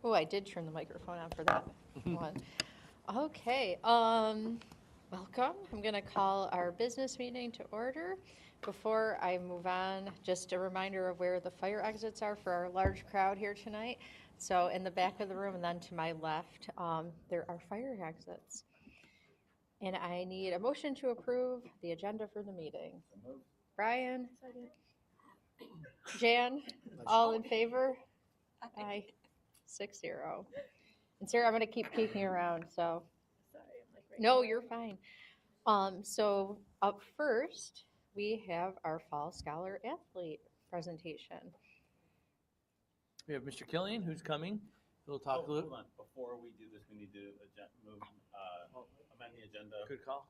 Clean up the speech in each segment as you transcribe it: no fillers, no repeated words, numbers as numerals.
Oh, I did turn the microphone on for that one. Okay, welcome. I'm going to call our business meeting to order. Before I move on, just a reminder of where the fire exits are for our large crowd here tonight. So in the back of the room and then to my left, there are fire exits. And I need a motion to approve the agenda for the meeting. Brian? Jan? All in favor? Aye. 6-0. And Sarah, I'm going to keep peeking around, so. Sorry, I'm like right No, now. you're fine. So up first, we have our Fall Scholar Athlete presentation. We have Mr. Killian, who's coming. He'll talk a little. Hold on. Before we do this, we need to amend the agenda. Good call.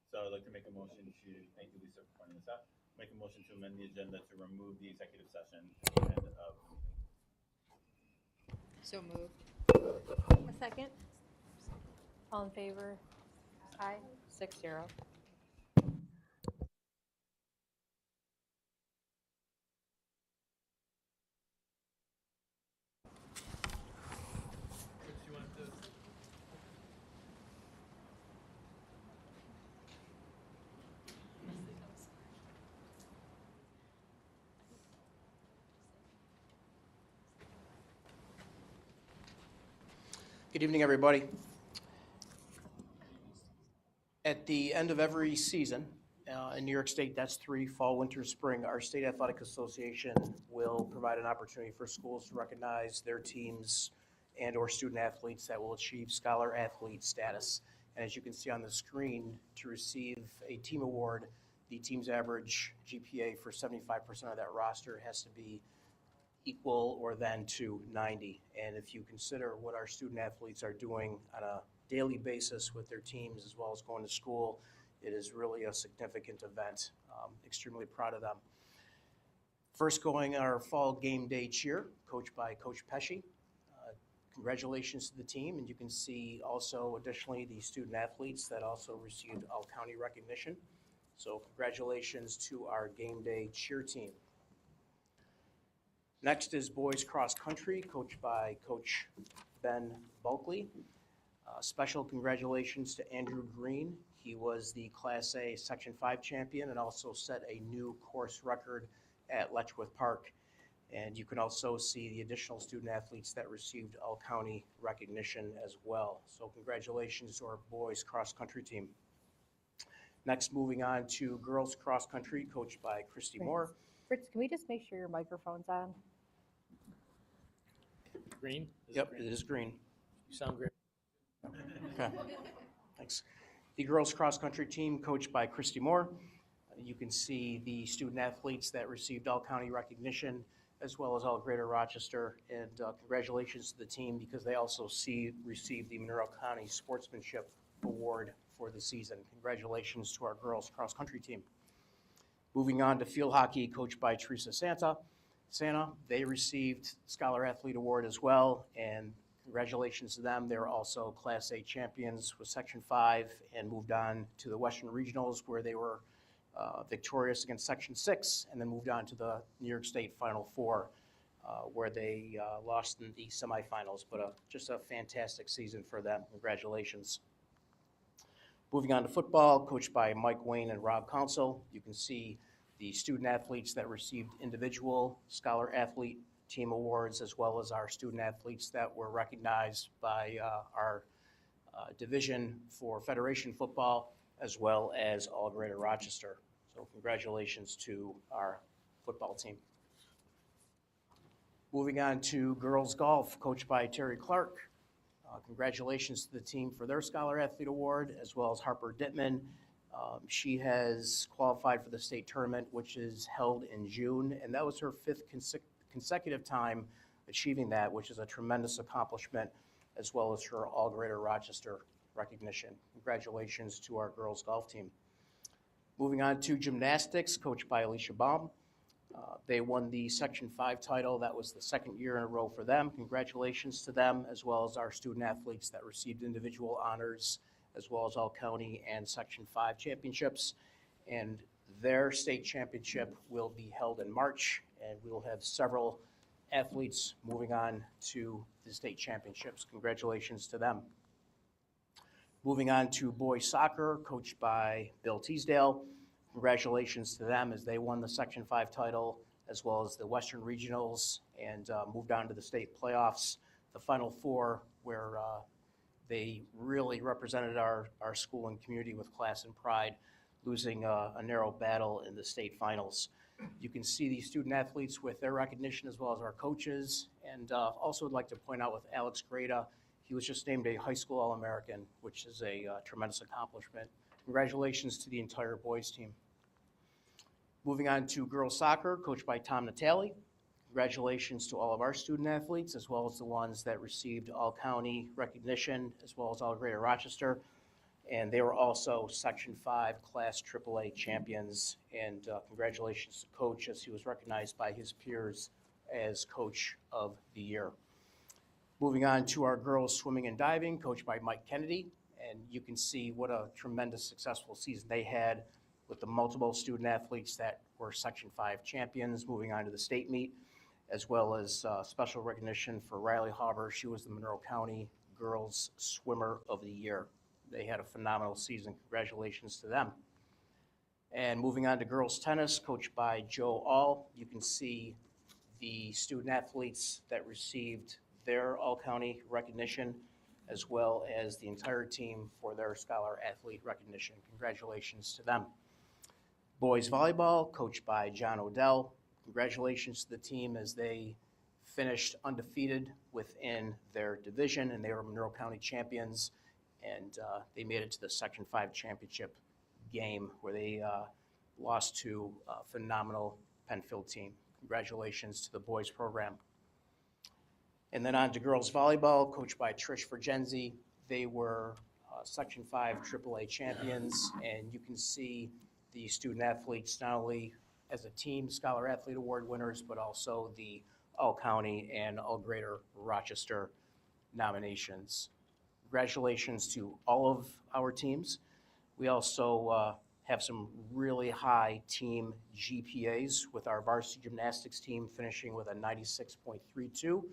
So I'd like to make a motion to, thank you, Lisa, for pointing this out. Make a motion to amend the agenda to remove the executive session at the end of the meeting. So moved. A second. All in favor? Aye. 6-0. Good evening, everybody. At the end of every season, in New York State, that's 3, fall, winter, spring, our State Athletic Association will provide an opportunity for schools to recognize their teams and or student athletes that will achieve scholar athlete status. And as you can see on the screen, to receive a team award, the team's average GPA for 75% of that roster has to be equal or than to 90. And if you consider what our student athletes are doing on a daily basis with their teams as well as going to school, it is really a significant event. Extremely proud of them. First going our fall game day cheer, coached by Coach Pesci. Congratulations to the team, and you can see also additionally the student athletes that also received all-county recognition. So congratulations to our game day cheer team. Next is boys cross country, coached by Coach Ben Bulkley. Special congratulations to Andrew Green. He was the Class A Section 5 champion and also set a new course record at Letchworth Park. And you can also see the additional student athletes that received all-county recognition as well. So congratulations to our boys cross country team. Next, moving on to girls cross country, coached by Christy Moore. Fritz, can we just make sure your microphone's on? Green? Yep, it is green. You sound great. Okay, thanks. The girls cross country team coached by Christy Moore. You can see the student athletes that received all county recognition as well as all Greater Rochester, and congratulations to the team because they also received the Monroe County Sportsmanship Award for the season. Congratulations to our girls cross country team. Moving on to field hockey coached by Teresa Santa, they received Scholar Athlete Award as well, and congratulations to them. They're also Class A champions with Section 5 and moved on to the Western Regionals where they were victorious against Section 6 and then moved on to the New York State Final Four where they lost in the semifinals, but just a fantastic season for them. Congratulations. Moving on to football, coached by Mike Wayne and Rob Council. You can see the student athletes that received individual Scholar Athlete Team awards, as well as our student athletes that were recognized by our division for Federation football, as well as all Greater Rochester. So congratulations to our football team. Moving on to girls golf, coached by Terry Clark. Congratulations to the team for their Scholar Athlete Award, as well as Harper Dittman. She has qualified for the state tournament, which is held in June, and that was her 5th consecutive time achieving that, which is a tremendous accomplishment, as well as her All Greater Rochester recognition. Congratulations to our girls golf team. Moving on to gymnastics, coached by Alicia Baum. They won the Section 5 title. That was the 2nd year in a row for them. Congratulations to them, as well as our student athletes that received individual honors, as well as all county and Section 5 championships. And their state championship will be held in March, and we will have several athletes moving on to the state championships. Congratulations to them. Moving on to boys soccer, coached by Bill Teasdale. Congratulations to them as they won the Section 5 title as well as the Western Regionals and moved on to the state playoffs, the Final Four, where they really represented our school and community with class and pride, losing a narrow battle in the state finals. You can see these student athletes with their recognition as well as our coaches. And also would like to point out with Alex Grada, he was just named a high school All-American, which is a tremendous accomplishment. Congratulations to the entire boys team. Moving on to girls soccer, coached by Tom Natale. Congratulations to all of our student athletes, as well as the ones that received all-county recognition, as well as all Greater Rochester. And they were also Section 5 Class AAA champions. And congratulations to Coach, as he was recognized by his peers as Coach of the Year. Moving on to our girls swimming and diving, coached by Mike Kennedy. And you can see what a tremendous successful season they had with the multiple student athletes that were Section 5 champions moving on to the state meet, as well as special recognition for Riley Hauber. She was the Monroe County Girls Swimmer of the Year. They had a phenomenal season. Congratulations to them. And moving on to girls tennis, coached by Joe All. You can see the student athletes that received their all-county recognition, as well as the entire team for their scholar athlete recognition. Congratulations to them. Boys volleyball, coached by John Odell. Congratulations to the team as they finished undefeated within their division, and they were Monroe County champions, and they made it to the Section 5 championship game where they lost to a phenomenal Penfield team. Congratulations to the boys program. And then on to girls volleyball, coached by Trish Vergenzi. They were Section 5 AAA champions, and you can see the student athletes not only as a team Scholar Athlete Award winners, but also the All-County and All-Greater Rochester nominations. Congratulations to all of our teams. We also have some really high team GPAs with our varsity gymnastics team finishing with a 96.32.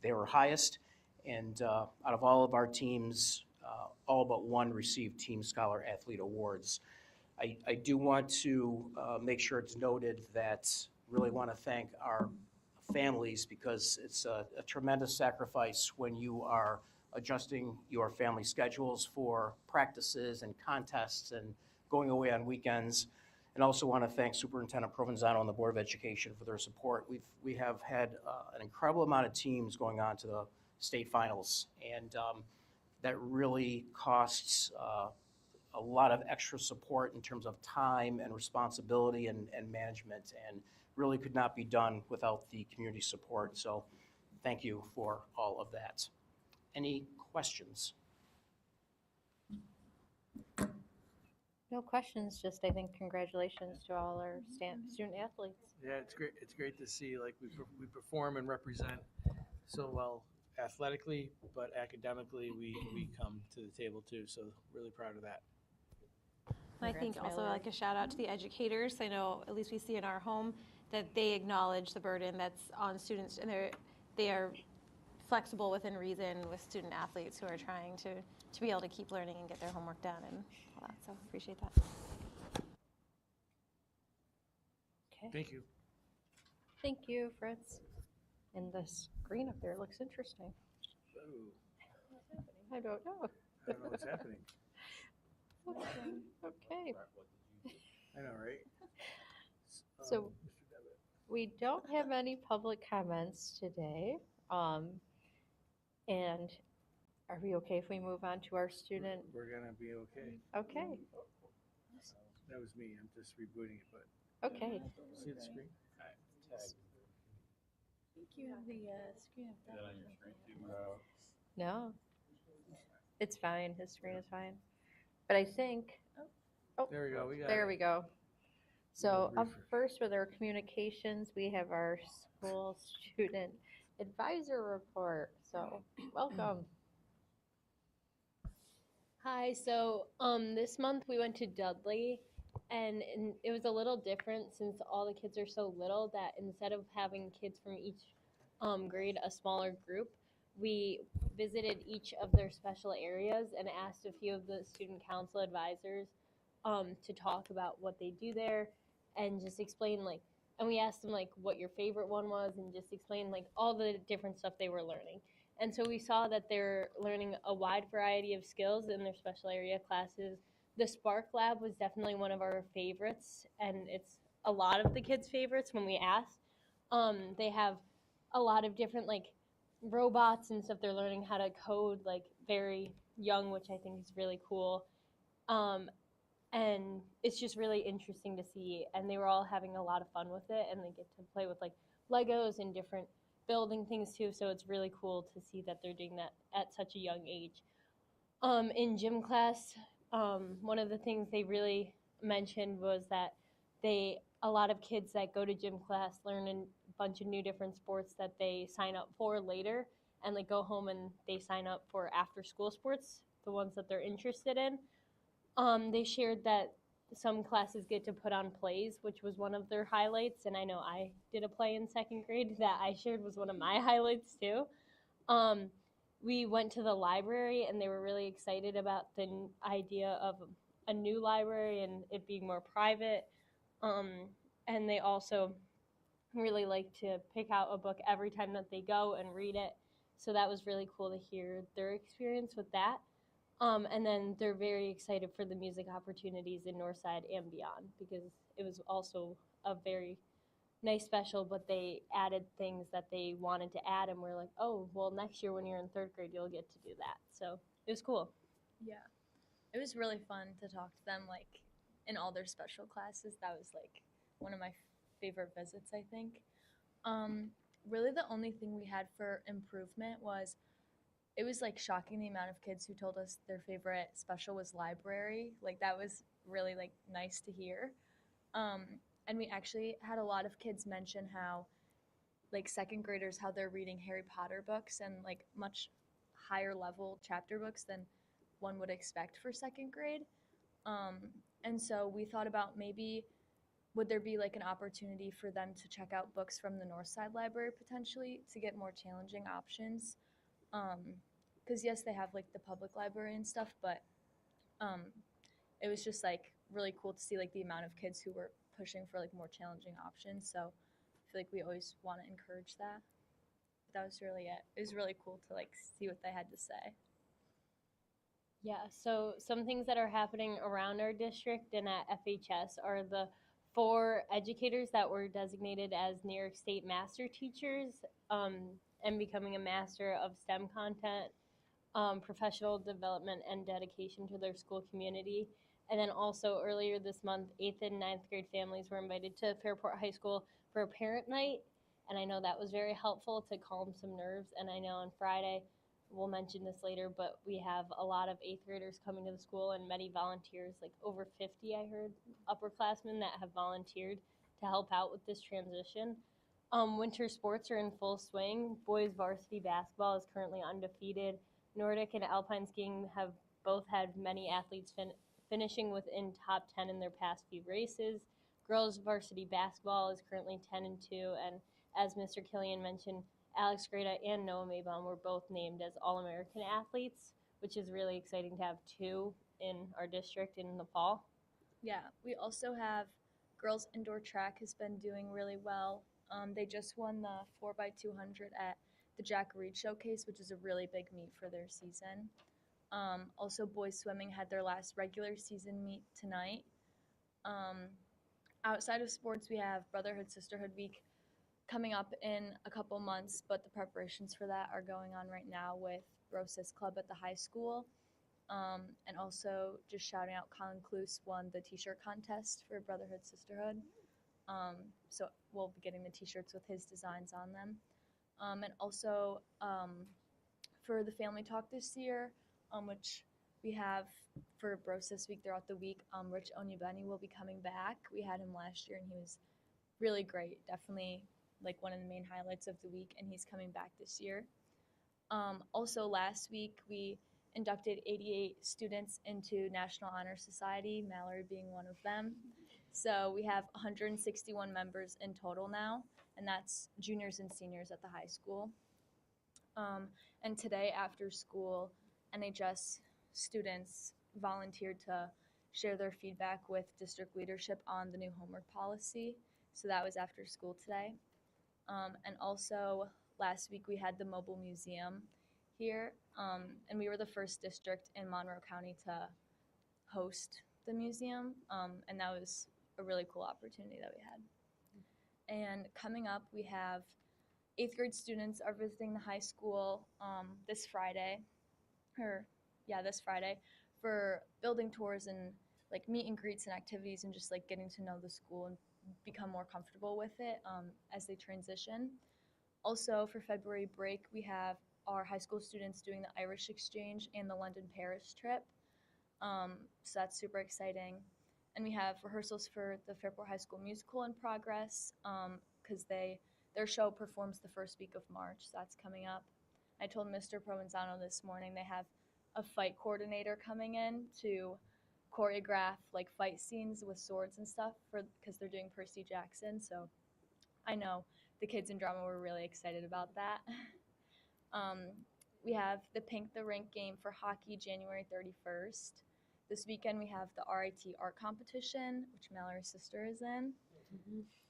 They were highest, and out of all of our teams, all but one received Team Scholar Athlete Awards. I do want to make sure it's noted that really want to thank our families, because it's a tremendous sacrifice when you are adjusting your family schedules for practices and contests and going away on weekends. And also want to thank Superintendent Provenzano and the Board of Education for their support. We have had an incredible amount of teams going on to the state finals, and that really costs a lot of extra support in terms of time and responsibility and management, and really could not be done without the community support. So thank you for all of that. Any questions? No questions, just I think congratulations to all our student athletes. Yeah, it's great. It's great to see like we perform and represent so well athletically, but academically we come to the table too. So really proud of that. I think Congrats, also Mallory. like a shout out to the educators. I know at least we see in our home that they acknowledge the burden that's on students, and they are flexible within reason with student athletes who are trying to be able to keep learning and get their homework done and all that. So appreciate that. Okay. Thank you. Thank you, Fritz. And the screen up there looks interesting. Oh, I don't know. I don't know what's happening. Okay. I know, right? So- Mr. Devitt. We don't have any public comments today. And are we okay if we move on to our student? We're gonna be okay. Okay, That was me. I'm just rebooting it, but okay. see the screen? I think you have the screen Is that on your screen too? No, it's fine. His screen is fine. But I think, There we go. We got there it. we go. So Yeah, up refresh. first with our communications, we have our school student advisor report. So welcome. Hi, so this month we went to Dudley, and it was a little different since all the kids are so little that instead of having kids from each grade a smaller group. We visited each of their special areas and asked a few of the student council advisors to talk about what they do there and just explain like, and we asked them like what your favorite one was and just explain like all the different stuff they were learning. And so we saw that they're learning a wide variety of skills in their special area classes. The Spark Lab was definitely one of our favorites, and it's a lot of the kids' favorites when we asked. They have a lot of different like robots and stuff. They're learning how to code like very young, which I think is really cool. And it's just really interesting to see. And they were all having a lot of fun with it, and they get to play with like Legos and different building things too. So it's really cool to see that they're doing that at such a young age. In gym class, one of the things they really mentioned was that a lot of kids that go to gym class learn a bunch of new different sports that they sign up for later, and they go home and they sign up for after school sports, the ones that they're interested in. They shared that some classes get to put on plays, which was one of their highlights, and I know I did a play in second grade that I shared was one of my highlights too. We went to the library, and they were really excited about the idea of a new library and it being more private. And they also really like to pick out a book every time that they go and read it. So that was really cool to hear their experience with that. And then they're very excited for the music opportunities in Northside and beyond, because it was also a very nice special, but they added things that they wanted to add, and we're like, oh, well, next year when you're in third grade, you'll get to do that. So it was cool. Yeah. It was really fun to talk to them, like, in all their special classes. That was, like, one of my favorite visits, I think. Really the only thing we had for improvement was it was, like, shocking the amount of kids who told us their favorite special was library. Like, that was really, like, nice to hear. And we actually had a lot of kids mention how, like, second graders, how they're reading Harry Potter books and, like, much higher level chapter books than one would expect for second grade. And so we thought about maybe would there be like an opportunity for them to check out books from the Northside Library potentially to get more challenging options. Because yes, they have like the public library and stuff, but it was just like really cool to see like the amount of kids who were pushing for like more challenging options. So I feel like we always want to encourage that. But that was really it. It was really cool to like see what they had to say. Yeah, so some things that are happening around our district and at FHS are the 4 educators that were designated as New York State master teachers, and becoming a master of STEM content, professional development, and dedication to their school community. And then also earlier this month, 8th and 9th grade families were invited to Fairport High School for a parent night. And I know that was very helpful to calm some nerves. And I know on Friday, we'll mention this later, but we have a lot of 8th graders coming to the school and many volunteers, like over 50, I heard, upperclassmen that have volunteered to help out with this transition. Winter sports are in full swing. Boys varsity basketball is currently undefeated. Nordic and alpine skiing have both had many athletes finishing within top 10 in their past few races. Girls varsity basketball is currently 10-2, and as Mr. Killian mentioned, Alex Greta and Noah Maybaum were both named as All-American athletes, which is really exciting to have 2 in our district in the fall. Yeah, we also have girls indoor track has been doing really well. They just won the 4x200 at the Jack Reed Showcase, which is a really big meet for their season. Also, boys swimming had their last regular season meet tonight. Outside of sports, we have Brotherhood Sisterhood Week coming up in a couple months, but the preparations for that are going on right now with Bro Sis Club at the high school. And also just shouting out Colin Cluse won the t-shirt contest for Brotherhood Sisterhood. So we'll be getting the t-shirts with his designs on them. And also for the family talk this year, which we have for Bro Sis Week throughout the week, Rich Onyebeni will be coming back. We had him last year and he was really great. Definitely like one of the main highlights of the week, and he's coming back this year. Also last week we inducted 88 students into National Honor Society, Mallory being one of them. So we have 161 members in total now, and that's juniors and seniors at the high school. And today after school, NHS students volunteered to share their feedback with district leadership on the new homework policy. So that was after school today. And also last week we had the mobile museum here, and we were the first district in Monroe County to host the museum, and that was a really cool opportunity that we had. And coming up, we have 8th grade students are visiting the high school this Friday, this Friday, for building tours and like meet and greets and activities, and just like getting to know the school and become more comfortable with it as they transition. Also, for February break, we have our high school students doing the Irish exchange and the London-Paris trip. So that's super exciting. And we have rehearsals for the Fairport High School musical in progress because their show performs the first week of March, so that's coming up. I told Mr. Provenzano this morning they have a fight coordinator coming in to choreograph like fight scenes with swords and stuff because they're doing Percy Jackson. So I know the kids in drama were really excited about that. We have the Pink the Rink game for hockey January 31st. This weekend we have the RIT art competition, which Mallory's sister is in.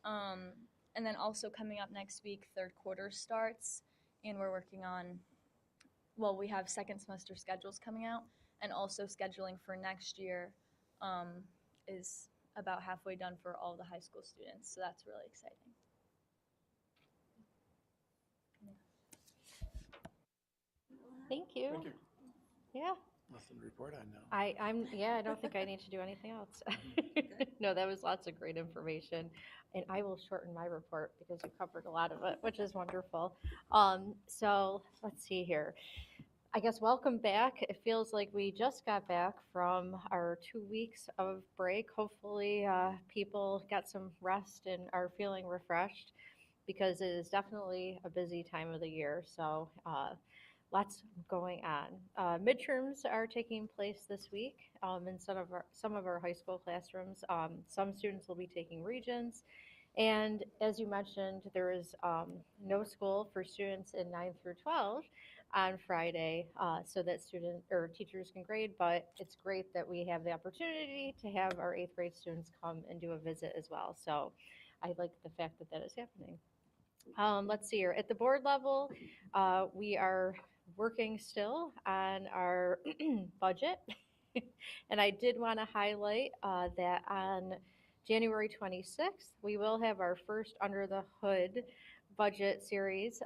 And then also coming up next week, third quarter starts, and we're working on, we have second semester schedules coming out, and also scheduling for next year is about halfway done for all the high school students, so that's really exciting. Thank you. Thank you. Yeah. Nothing to report on now. I don't think I need to do anything else. No, that was lots of great information, and I will shorten my report because you covered a lot of it, which is wonderful. So let's see here. I guess welcome back. It feels like we just got back from our 2 weeks of break. Hopefully, people got some rest and are feeling refreshed because it is definitely a busy time of the year. So lots going on. Midterms are taking place this week in some of our high school classrooms. Some students will be taking regions. And as you mentioned, there is no school for students in 9 through 12 on Friday so that students or teachers can grade, but it's great that we have the opportunity to have our 8th grade students come and do a visit as well. So I like the fact that that is happening. Let's see here. At the board level, we are working still on our budget. And I did want to highlight that on January 26th, we will have our first Under the Hood budget series.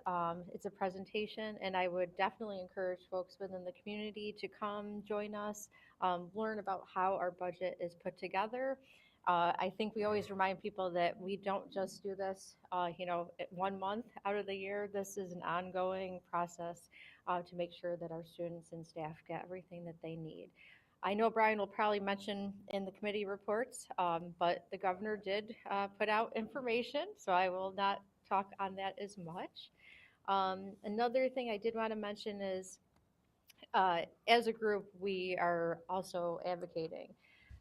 It's a presentation, and I would definitely encourage folks within the community to come join us, learn about how our budget is put together. I think we always remind people that we don't just do this, 1 month out of the year. This is an ongoing process to make sure that our students and staff get everything that they need. I know Brian will probably mention in the committee reports, but the governor did put out information, so I will not talk on that as much. Another thing I did want to mention is, as a group, we are also advocating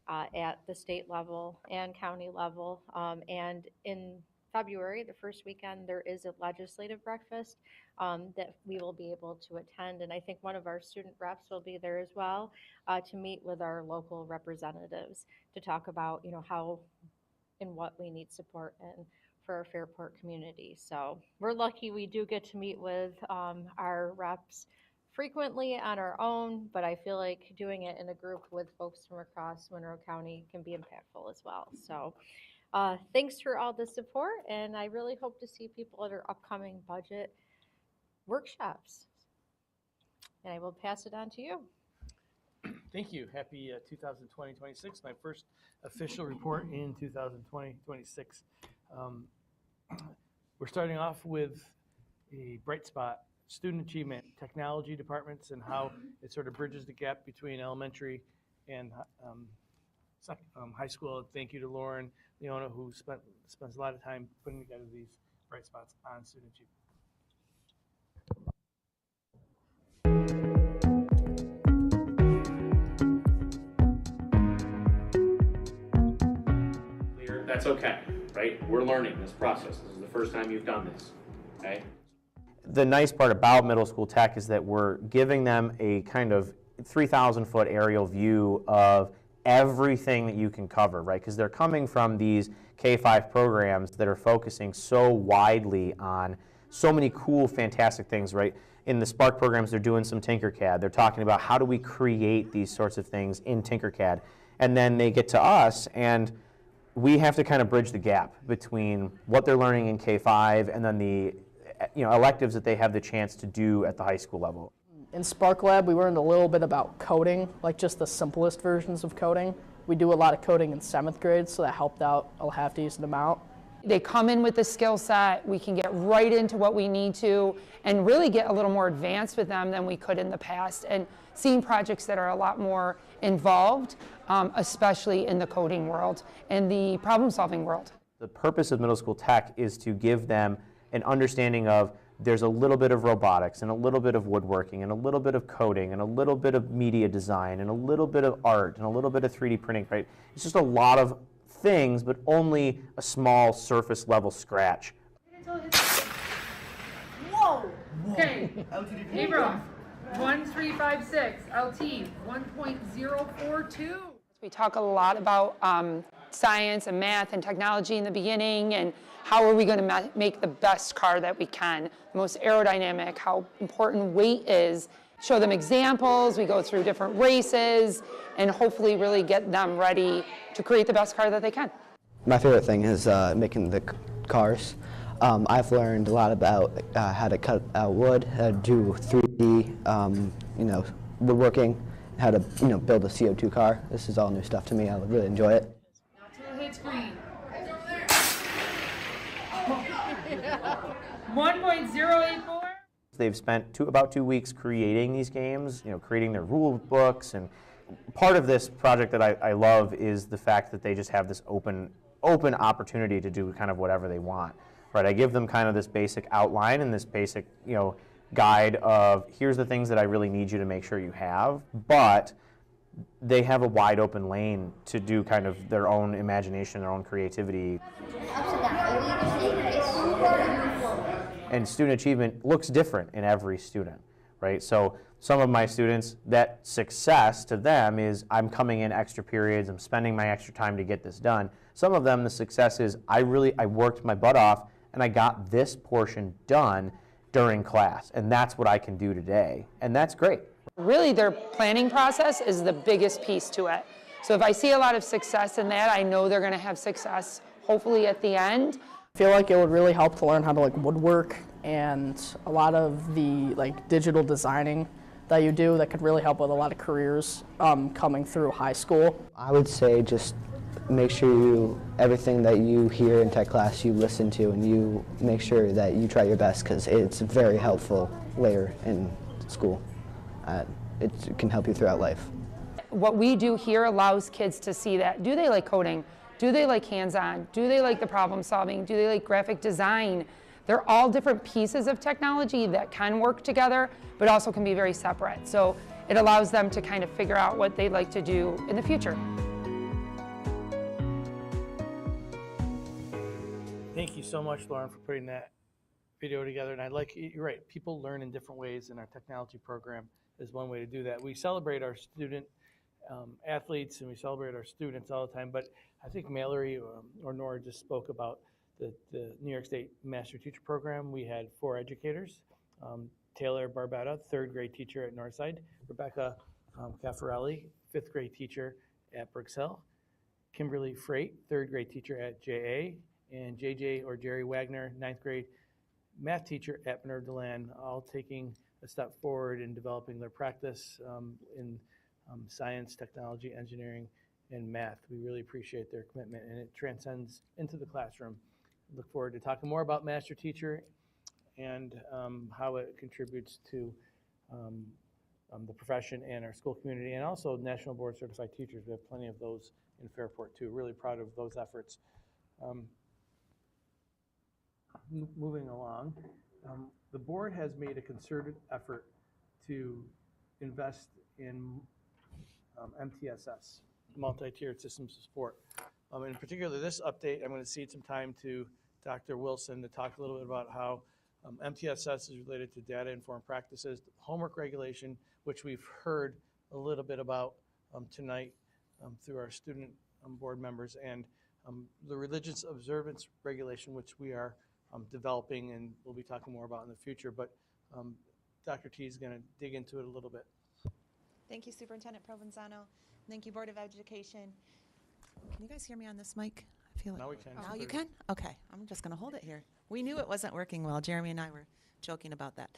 at the state level and county level. And in February, the first weekend, there is a legislative breakfast that we will be able to attend. And I think one of our student reps will be there as well to meet with our local representatives to talk about, how and what we need support in for our Fairport community. So we're lucky we do get to meet with our reps frequently on our own, but I feel like doing it in a group with folks from across Monroe County can be impactful as well. So thanks for all the support, and I really hope to see people at our upcoming budget workshops. And I will pass it on to you. Thank you. Happy 2020-26. My first official report in 2020-26. We're starting off with a bright spot, student achievement, technology departments, and how it sort of bridges the gap between elementary and high school. Thank you to Lauren Leona, who spends a lot of time putting together these bright spots on student achievement. That's okay, right? We're learning this process. This is the first time you've done this, okay? The nice part about middle school tech is that we're giving them a kind of 3,000-foot aerial view of everything that you can cover, right? Because they're coming from these K-5 programs that are focusing so widely on so many cool, fantastic things, right? In the Spark programs, they're doing some Tinkercad. They're talking about how do we create these sorts of things in Tinkercad. And then they get to us, and we have to kind of bridge the gap between what they're learning in K-5 and then the electives that they have the chance to do at the high school level. In Spark Lab, we learned a little bit about coding, like just the simplest versions of coding. We do a lot of coding in 7th grade, so that helped out a half decent amount. They come in with the skill set, we can get right into what we need to, and really get a little more advanced with them than we could in the past, and seeing projects that are a lot more involved, especially in the coding world and the problem-solving world. The purpose of middle school tech is to give them an understanding of there's a little bit of robotics and a little bit of woodworking and a little bit of coding and a little bit of media design and a little bit of art and a little bit of 3D printing, right? It's just a lot of things, but only a small surface level scratch. Whoa! Okay, Abram, 1356, LT 1.042. We talk a lot about science and math and technology in the beginning, and how are we going to make the best car that we can, the most aerodynamic, how important weight is. Show them examples, we go through different races, and hopefully really get them ready to create the best car that they can. My favorite thing is making the cars. I've learned a lot about how to cut out wood, how to do 3D, woodworking, how to build a CO2 car. This is all new stuff to me. I really enjoy it. Not till it hits green. 1.084. They've spent about 2 weeks creating these games, creating their rule books, and part of this project that I love is the fact that they just have this open opportunity to do kind of whatever they want. Right? I give them kind of this basic outline and this basic, guide of here's the things that I really need you to make sure you have, but they have a wide open lane to do kind of their own imagination, their own creativity. And student achievement looks different in every student, right? So some of my students, that success to them is I'm coming in extra periods, I'm spending my extra time to get this done. Some of them, the success is I worked my butt off and I got this portion done during class, and that's what I can do today, and that's great. Really, their planning process is the biggest piece to it. So if I see a lot of success in that, I know they're going to have success, hopefully at the end. I feel like it would really help to learn how to woodwork and a lot of the digital designing that you do that could really help with a lot of careers coming through high school. I would say just make sure everything that you hear in tech class you listen to, and you make sure that you try your best, because it's very helpful later in school. It can help you throughout life. What we do here allows kids to see that. Do they like coding? Do they like hands-on? Do they like the problem solving? Do they like graphic design? They're all different pieces of technology that can work together, but also can be very separate. So it allows them to kind of figure out what they'd like to do in the future. Thank you so much, Lauren, for putting that video together. And you're right, people learn in different ways, and our technology program is one way to do that. We celebrate our student athletes, and we celebrate our students all the time, but I think Mallory or Nora just spoke about the New York State Master Teacher Program. We had 4 educators, Taylor Barbetta, 3rd grade teacher at Northside, Rebecca Caffarelli, 5th grade teacher at Brooks Hill, Kimberly Freight, 3rd grade teacher at JA, and JJ or Jerry Wagner, 9th grade math teacher at Minerva Deland, all taking a step forward in developing their practice in science, technology, engineering, and math. We really appreciate their commitment, and it transcends into the classroom. Look forward to talking more about Master Teacher and how it contributes to the profession and our school community, and also National Board Certified Teachers. We have plenty of those in Fairport too. Really proud of those efforts. Moving along, the board has made a concerted effort to invest in MTSS, multi-tiered systems of support. In particular, this update, I'm going to cede some time to Dr. Wilson to talk a little bit about how MTSS is related to data-informed practices, homework regulation, which we've heard a little bit about tonight through our student board members, and the religious observance regulation, which we are developing and we'll be talking more about in the future. But Dr. T is going to dig into it a little bit. Thank you, Superintendent Provenzano. Thank you, Board of Education. Can you guys hear me on this mic? I feel like Now we can. Now you can? Okay, I'm just going to hold it here. We knew it wasn't working well. Jeremy and I were joking about that.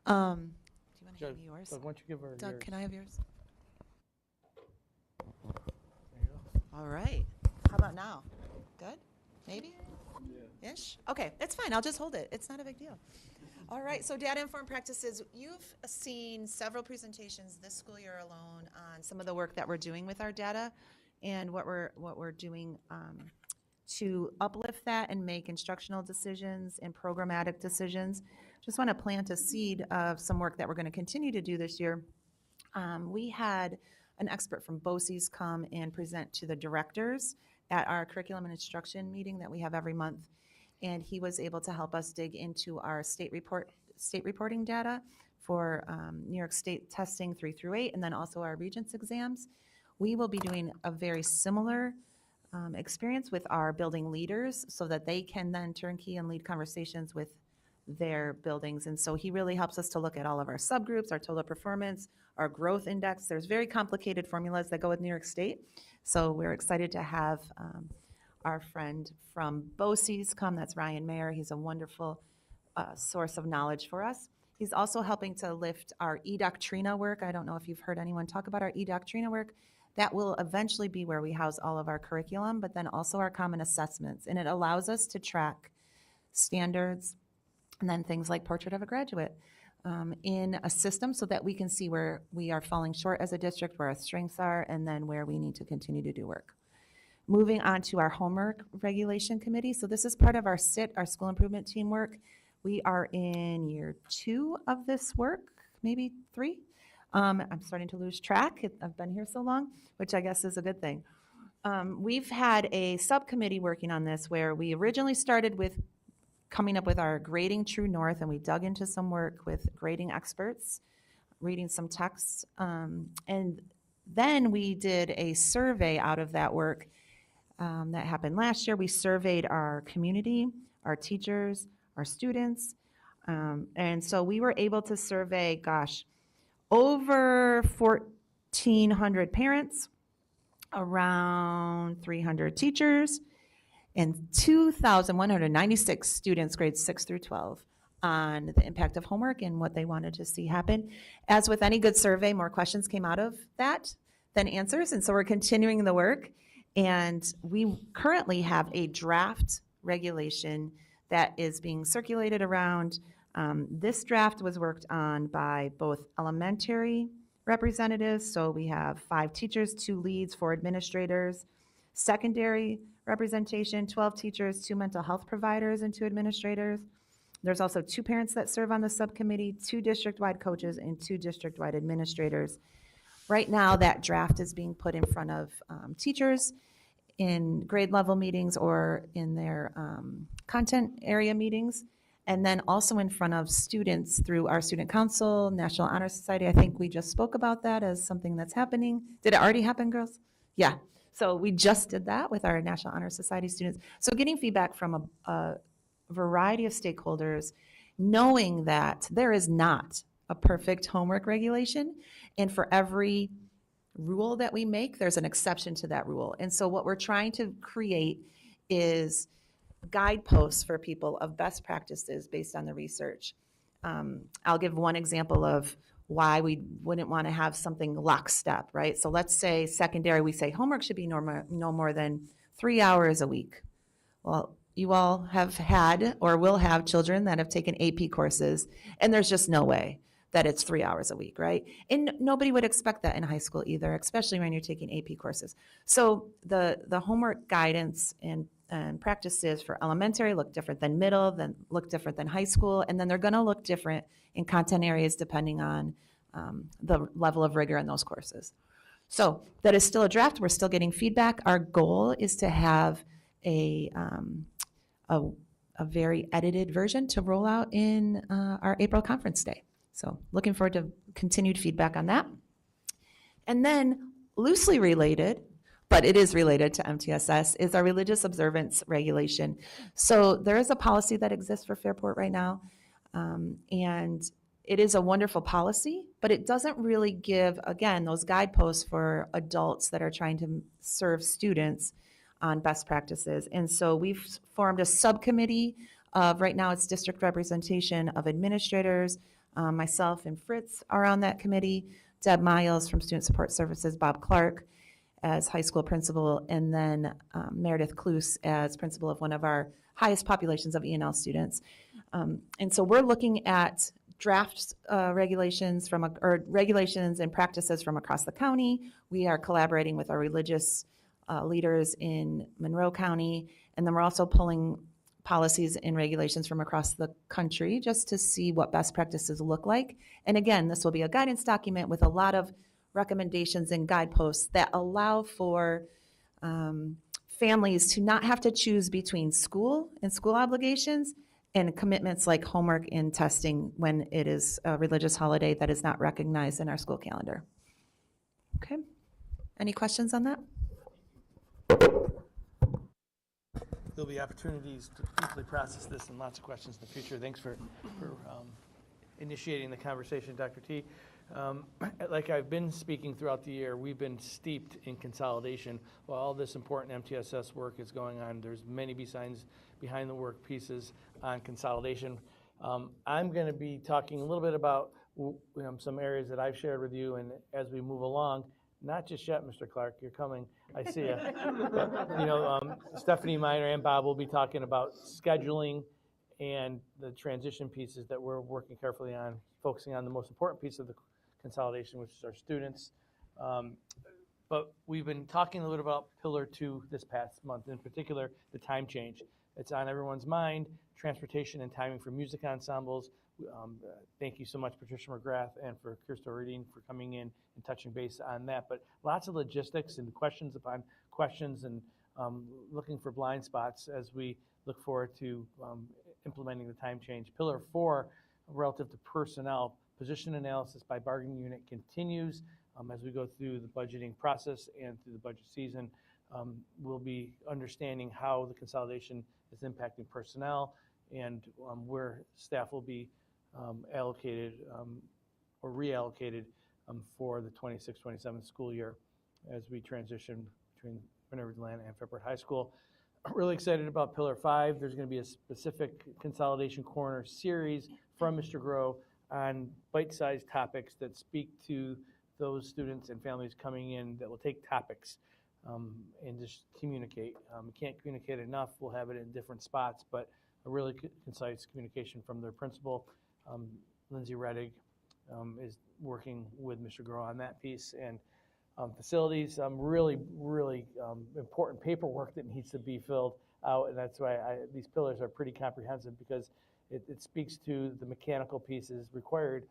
Do you want to give me yours? Doug, why don't you give her Doug, yours? can I have yours? There you go. All right. How about now? Good? Maybe? Yeah. Ish? Okay, it's fine. I'll just hold it. It's not a big deal. All right, so data-informed practices. You've seen several presentations this school year alone on some of the work that we're doing with our data and what we're doing to uplift that and make instructional decisions and programmatic decisions. Just want to plant a seed of some work that we're going to continue to do this year. We had an expert from BOCES come and present to the directors at our curriculum and instruction meeting that we have every month. And he was able to help us dig into our state reporting data for New York State testing 3 through 8, and then also our Regents exams. We will be doing a very similar experience with our building leaders so that they can then turnkey and lead conversations with their buildings. And so he really helps us to look at all of our subgroups, our total performance, our growth index. There's very complicated formulas that go with New York State. So we're excited to have our friend from BOCES come. That's Ryan Mayer. He's a wonderful source of knowledge for us. He's also helping to lift our eDoctrina work. I don't know if you've heard anyone talk about our eDoctrina work. That will eventually be where we house all of our curriculum, but then also our common assessments. And it allows us to track standards and then things like Portrait of a Graduate in a system so that we can see where we are falling short as a district, where our strengths are, and then where we need to continue to do work. Moving on to our homework regulation committee. So this is part of our SIT, our school improvement team work. We are in year 2 of this work, maybe 3. I'm starting to lose track. I've been here so long, which I guess is a good thing. We've had a subcommittee working on this where we originally started with coming up with our grading true north, and we dug into some work with grading experts, reading some texts, and then we did a survey out of that work that happened last year. We surveyed our community, our teachers, our students, and so we were able to survey, over 1,400 parents, around 300 teachers, and 2,196 students grades 6 through 12 on the impact of homework and what they wanted to see happen. As with any good survey, more questions came out of that than answers, and so we're continuing the work. And we currently have a draft regulation that is being circulated around. This draft was worked on by both elementary representatives, so we have 5 teachers, 2 leads, 4 administrators, secondary representation, 12 teachers, 2 mental health providers, and 2 administrators. There's also 2 parents that serve on the subcommittee, 2 district-wide coaches, and 2 district-wide administrators. Right now, that draft is being put in front of teachers in grade level meetings or in their content area meetings, and then also in front of students through our student council, National Honor Society. I think we just spoke about that as something that's happening. Did it already happen, girls? Yeah. So we just did that with our National Honor Society students. So getting feedback from a variety of stakeholders, knowing that there is not a perfect homework regulation, and for every rule that we make, there's an exception to that rule. And so what we're trying to create is guideposts for people of best practices based on the research. I'll give one example of why we wouldn't want to have something lockstep, right? So let's say secondary, we say homework should be no more than 3 hours a week. Well, you all have had or will have children that have taken AP courses, and there's just no way that it's 3 hours a week, right? And nobody would expect that in high school either, especially when you're taking AP courses. So the homework guidance and practices for elementary look different than middle, then look different than high school, and then they're gonna look different in content areas depending on the level of rigor in those courses. So that is still a draft. We're still getting feedback. Our goal is to have a a very edited version to roll out in our April conference day. So looking forward to continued feedback on that. And then loosely related, but it is related to MTSS, is our religious observance regulation. So there is a policy that exists for Fairport right now, and it is a wonderful policy, but it doesn't really give, again, those guideposts for adults that are trying to serve students on best practices. And so we've formed a subcommittee of, right now it's district representation of administrators. Myself and Fritz are on that committee, Deb Miles from Student Support Services, Bob Clark as high school principal, and then Meredith Kloos as principal of one of our highest populations of E&L students. And so we're looking at draft regulations regulations and practices from across the county. We are collaborating with our religious leaders in Monroe County, and then we're also pulling policies and regulations from across the country just to see what best practices look like. And again, this will be a guidance document with a lot of recommendations and guideposts that allow for families to not have to choose between school and school obligations and commitments like homework and testing when it is a religious holiday that is not recognized in our school calendar. Okay, any questions on that? There'll be opportunities to deeply process this and lots of questions in the future. Thanks for initiating the conversation, Dr. T. Like I've been speaking throughout the year, we've been steeped in consolidation. While all this important MTSS work is going on, there's many behind the work pieces on consolidation. I'm going to be talking a little bit about some areas that I've shared with you, and as we move along, not just yet, Mr. Clark, you're coming, I see you. Stephanie Miner and Bob will be talking about scheduling and the transition pieces that we're working carefully on, focusing on the most important piece of the consolidation, which is our students. But we've been talking a little about Pillar 2 this past month, in particular, the time change. It's on everyone's mind, transportation and timing for music ensembles. Thank you so much, Patricia McGrath, and for Kirsten Reading for coming in and touching base on that. But lots of logistics and questions upon questions, and looking for blind spots as we look forward to implementing the time change. Pillar 4, relative to personnel, position analysis by bargaining unit continues as we go through the budgeting process and through the budget season. We'll be understanding how the consolidation is impacting personnel and where staff will be allocated or reallocated for the 26-27 school year as we transition between Minerva Land and Fairport High School. I'm really excited about Pillar 5. There's going to be a specific Consolidation Corner series from Mr. Groh on bite-sized topics that speak to those students and families coming in, that will take topics and just communicate. We can't communicate enough. We'll have it in different spots, but a really concise communication from their principal. Lindsay Reddig is working with Mr. Groh on that piece. And facilities, really important paperwork that needs to be filled out, and that's why these pillars are pretty comprehensive, because it speaks to the mechanical pieces required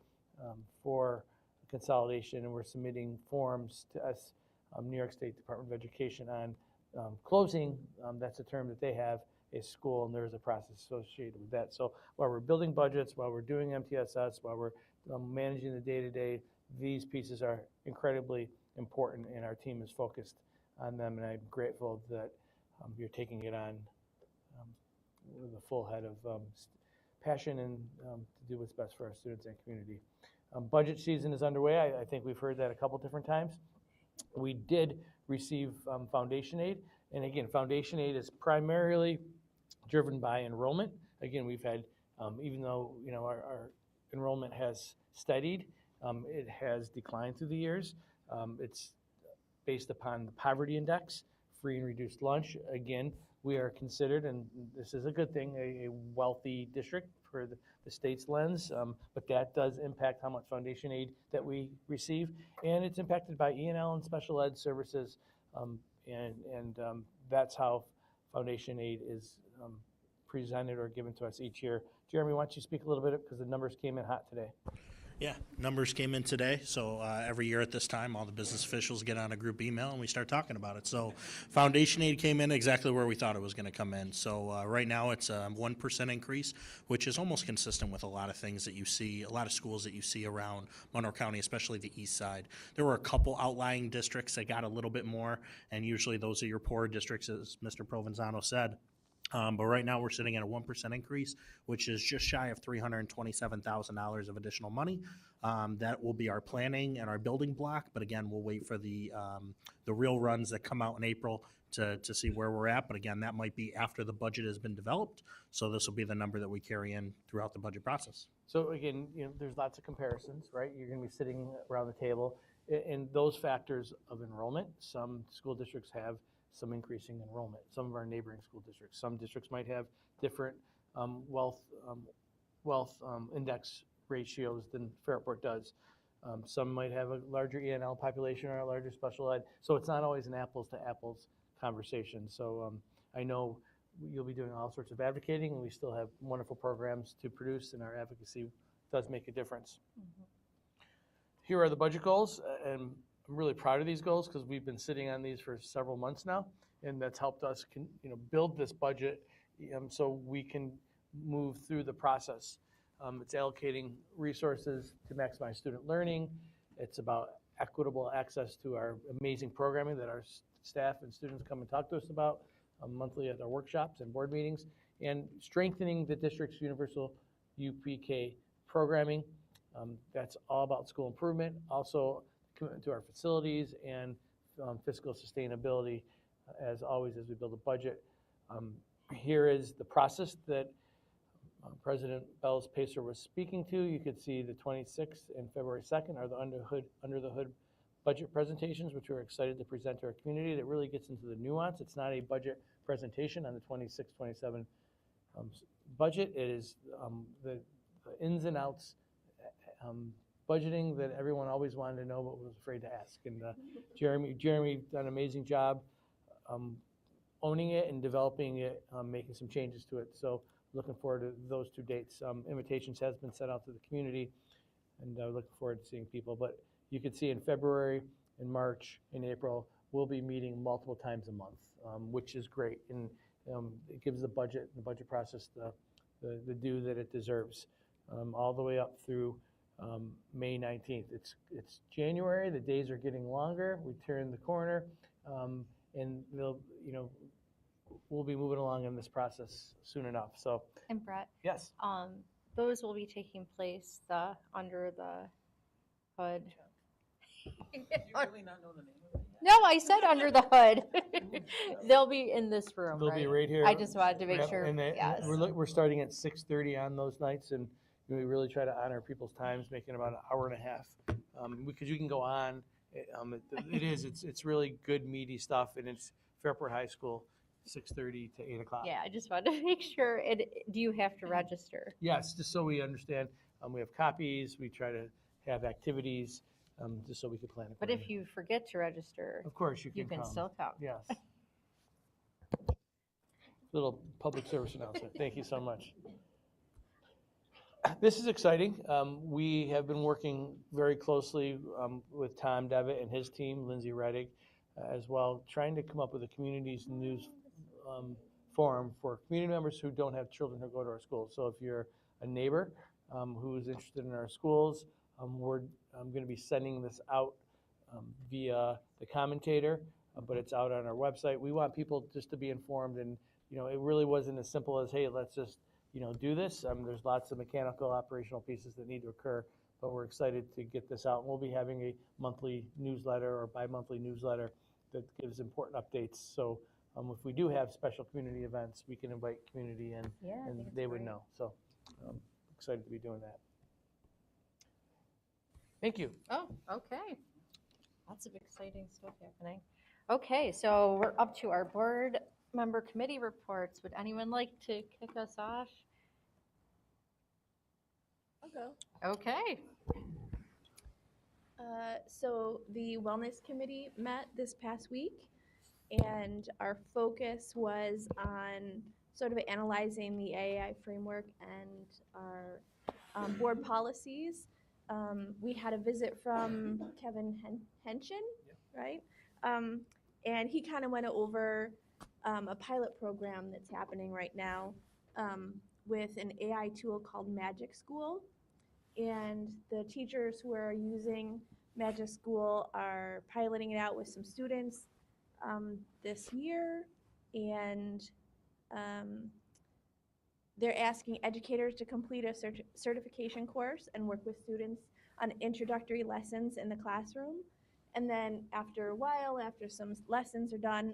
for consolidation, and we're submitting forms to us, New York State Department of Education, on closing, that's a term that they have, a school, and there's a process associated with that. So while we're building budgets, while we're doing MTSS, while we're managing the day-to-day, these pieces are incredibly important, and our team is focused on them, and I'm grateful that you're taking it on with a full head of passion and to do what's best for our students and community. Budget season is underway. I think we've heard that a couple different times. We did receive foundation aid, and again, foundation aid is primarily driven by enrollment. Again, we've had, even though our enrollment has steadied, it has declined through the years. It's based upon the poverty index, free and reduced lunch. Again, we are considered, and this is a good thing, a wealthy district for the state's lens, but that does impact how much foundation aid that we receive, and it's impacted by E&L and special ed services, and that's how foundation aid is presented or given to us each year. Jeremy, why don't you speak a little bit, because the numbers came in hot today. Yeah, numbers came in today, so every year at this time, all the business officials get on a group email and we start talking about it. So foundation aid came in exactly where we thought it was going to come in. So right now it's a 1% increase, which is almost consistent with a lot of things that you see, a lot of schools that you see around Monroe County, especially the east side. There were a couple outlying districts that got a little bit more, and usually those are your poorer districts, as Mr. Provenzano said. But right now we're sitting at a 1% increase, which is just shy of $327,000 of additional money. That will be our planning and our building block. But again, we'll wait for the real runs that come out in April to see where we're at. But again, that might be after the budget has been developed. So this will be the number that we carry in throughout the budget process. So again, there's lots of comparisons, right? You're going to be sitting around the table, and those factors of enrollment. Some school districts have some increasing enrollment. Some of our neighboring school districts. Some districts might have different wealth index ratios than Fairport does. Some might have a larger ENL population or a larger special ed. So it's not always an apples to apples conversation. So I know you'll be doing all sorts of advocating, and we still have wonderful programs to produce, and our advocacy does make a difference. Mm-hmm. Here are the budget goals, and I'm really proud of these goals because we've been sitting on these for several months now, and that's helped us build this budget so we can move through the process. It's allocating resources to maximize student learning. It's about equitable access to our amazing programming that our staff and students come and talk to us about monthly at our workshops and board meetings, and strengthening the district's universal UPK programming. That's all about school improvement. Also, commitment to our facilities and fiscal sustainability, as always, as we build a budget. Here is the process that President Bells Pacer was speaking to. You could see the 26th and February 2nd are the under the hood budget presentations, which we're excited to present to our community. That really gets into the nuance. It's not a budget presentation on the 26-27 budget. It is the ins and outs budgeting that everyone always wanted to know but was afraid to ask. And Jeremy done an amazing job owning it and developing it, making some changes to it. So looking forward to those two dates. Invitations has been sent out to the community, and looking forward to seeing people. But you can see in February, in March, in April, we'll be meeting multiple times a month, which is great. And it gives the budget process the due that it deserves, all the way up through May 19th. It's January. The days are getting longer. We turn the corner, and we'll be moving along in this process soon enough. So. And Brett. Yes. Those will be taking place under the hood. Do you really not know the name of it? No, I said under the hood. They'll be in this room. They'll be right here. I just wanted to make Yep. sure. And Yes. we're starting at 6:30 on those nights, and we really try to honor people's times, making about an hour and a half, because you can go on. It's really good, meaty stuff, and it's Fairport High School, 6:30 to 8 o'clock. Yeah, I just wanted to make sure. Do you have to register? Yes, just so we understand. We have copies. We try to have activities, just so we can plan it. But if you forget to register, of course you can come. still come. Yes. Little public service announcement. Thank you so much. This is exciting. We have been working very closely with Tom Devitt and his team, Lindsay Reddick, as well, trying to come up with a community's news forum for community members who don't have children who go to our schools. So if you're a neighbor who's interested in our schools, we're going to be sending this out via the commentator, but it's out on our website. We want people just to be informed, and it really wasn't as simple as, hey, let's just do this. There's lots of mechanical operational pieces that need to occur, but we're excited to get this out. And we'll be having a monthly newsletter or bi-monthly newsletter that gives important updates. So if we do have special community events, we can invite community in, and they would know. So excited to be doing that. Thank you. Oh, okay. Lots of exciting stuff happening. Okay, so we're up to our board member committee reports. Would anyone like to kick us off? I'll go. Okay. So the Wellness Committee met this past week, and our focus was on sort of analyzing the AAI framework and our board policies. we had a visit from Kevin Henshin, right? And he kind of went over a pilot program that's happening right now with an AI tool called Magic School. And the teachers who are using Magic School are piloting it out with some students this year. And they're asking educators to complete a certification course and work with students on introductory lessons in the classroom. And then after a while, after some lessons are done,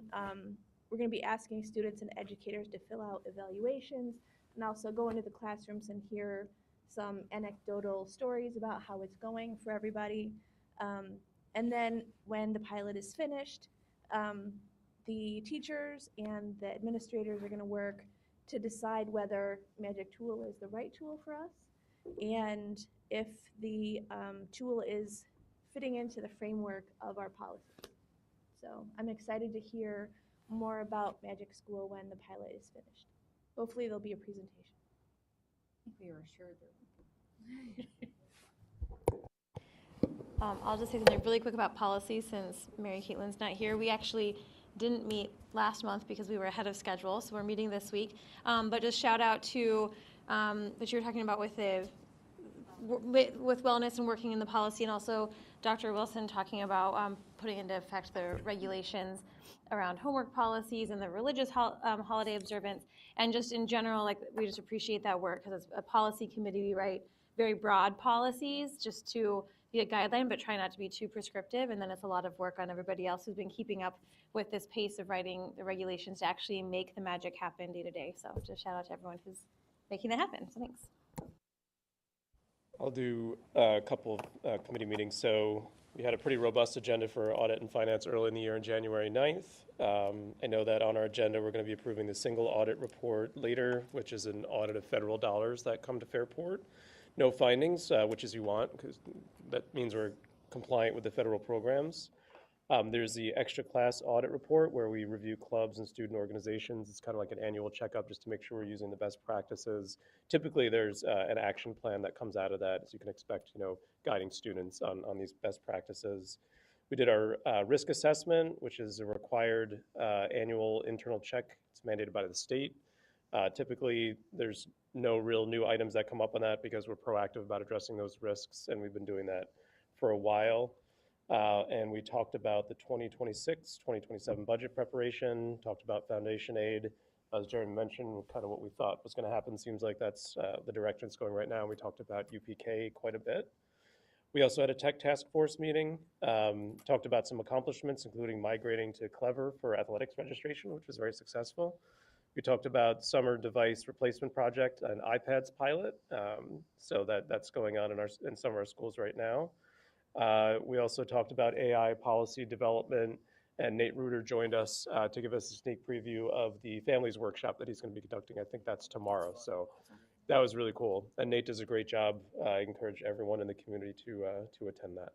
we're going to be asking students and educators to fill out evaluations and also go into the classrooms and hear some anecdotal stories about how it's going for everybody. And then when the pilot is finished, the teachers and the administrators are going to work to decide whether Magic Tool is the right tool for us and if the tool is fitting into the framework of our policies. So I'm excited to hear more about Magic School when the pilot is finished. Hopefully there'll be a presentation. I think we were assured there. I'll just say something really quick about policy since Mary Caitlin's not here. We actually didn't meet last month because we were ahead of schedule, so we're meeting this week. But just shout out to what you were talking about with wellness and working in the policy, and also Dr. Wilson talking about putting into effect the regulations around homework policies and the religious holiday observance. And just in general, like, we just appreciate that work because it's a policy committee. We write very broad policies just to be a guideline, but try not to be too prescriptive. And then it's a lot of work on everybody else who's been keeping up with this pace of writing the regulations to actually make the magic happen day to day. So just shout out to everyone who's making that happen. So thanks. I'll do a couple of committee meetings. So we had a pretty robust agenda for audit and finance early in the year on January 9th. I know that on our agenda, we're going to be approving the single audit report later, which is an audit of federal dollars that come to Fairport. No findings, which is you want, because that means we're compliant with the federal programs. There's the extra class audit report where we review clubs and student organizations. It's kind of like an annual checkup just to make sure we're using the best practices. Typically, there's an action plan that comes out of that, as you can expect, guiding students on these best practices. We did our risk assessment, which is a required annual internal check. It's mandated by the state. Typically, there's no real new items that come up on that because we're proactive about addressing those risks, and we've been doing that for a while. And we talked about the 2026, 2027 budget preparation, talked about foundation aid. As Jeremy mentioned, kind of what we thought was going to happen. Seems like that's the direction it's going right now. We talked about UPK quite a bit. We also had a tech task force meeting, talked about some accomplishments, including migrating to Clever for athletics registration, which was very successful. We talked about summer device replacement project, an iPads pilot. So that's going on in some of our schools right now. We also talked about AI policy development, and Nate Reuter joined us to give us a sneak preview of the families workshop that he's going to be conducting. I think that's tomorrow. So that was really cool. And Nate does a great job. I encourage everyone in the community to attend that.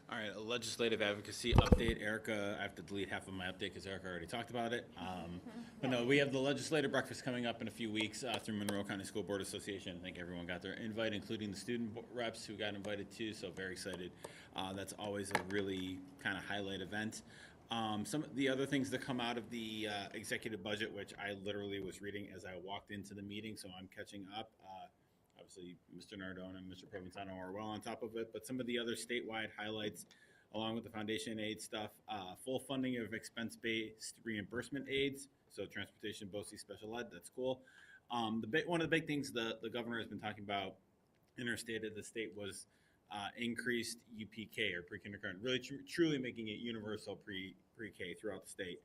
All right, a legislative advocacy update. Erica, I have to delete half of my update because Erica already talked about it. But no, we have the legislative breakfast coming up in a few weeks through Monroe County School Board Association. I think everyone got their invite, including the student reps who got invited too, so very excited. That's always a really kind of highlight event. Some of the other things that come out of the executive budget, which I literally was reading as I walked into the meeting, so I'm catching up. Obviously, Mr. Nardone and Mr. Provenzano are well on top of it, but some of the other statewide highlights, along with the foundation aid stuff, full funding of expense-based reimbursement aids, so transportation, BOCES, special ed, that's cool. One of the big things the governor has been talking about in her state of the state was increased UPK, or pre-kindergarten, really truly making it universal pre-K throughout the state.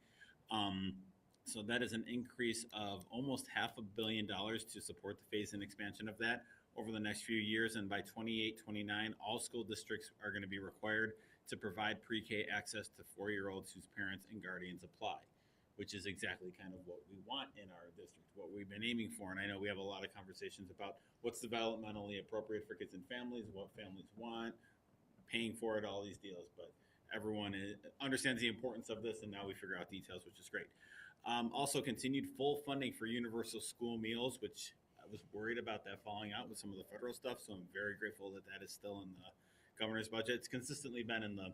So that is an increase of almost $500 million to support the phase-in expansion of that over the next few years. And by 28-29, all school districts are going to be required to provide pre-K access to 4-year-olds whose parents and guardians apply, which is exactly kind of what we want in our district, what we've been aiming for. And I know we have a lot of conversations about what's developmentally appropriate for kids and families, what families want, paying for it, all these deals. But everyone understands the importance of this, and now we figure out details, which is great. Also continued full funding for universal school meals, which was worried about that falling out with some of the federal stuff, so I'm very grateful that that is still in the governor's budget. It's consistently been in the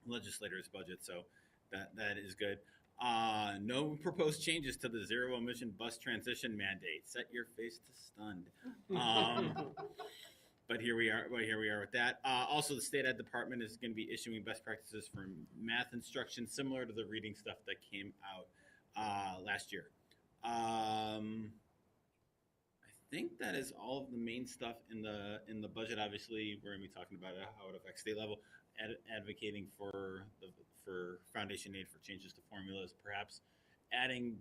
legislator's budget, so that is good. No proposed changes to the zero emission bus transition mandate. Set your face to stunned. But here we are. Well, here we are with that. Also, the state ed department is going to be issuing best practices for math instruction, similar to the reading stuff that came out last year. I think that is all of the main stuff in the budget. Obviously, we're going to be talking about how it affects state level, advocating for foundation aid for changes to formulas, perhaps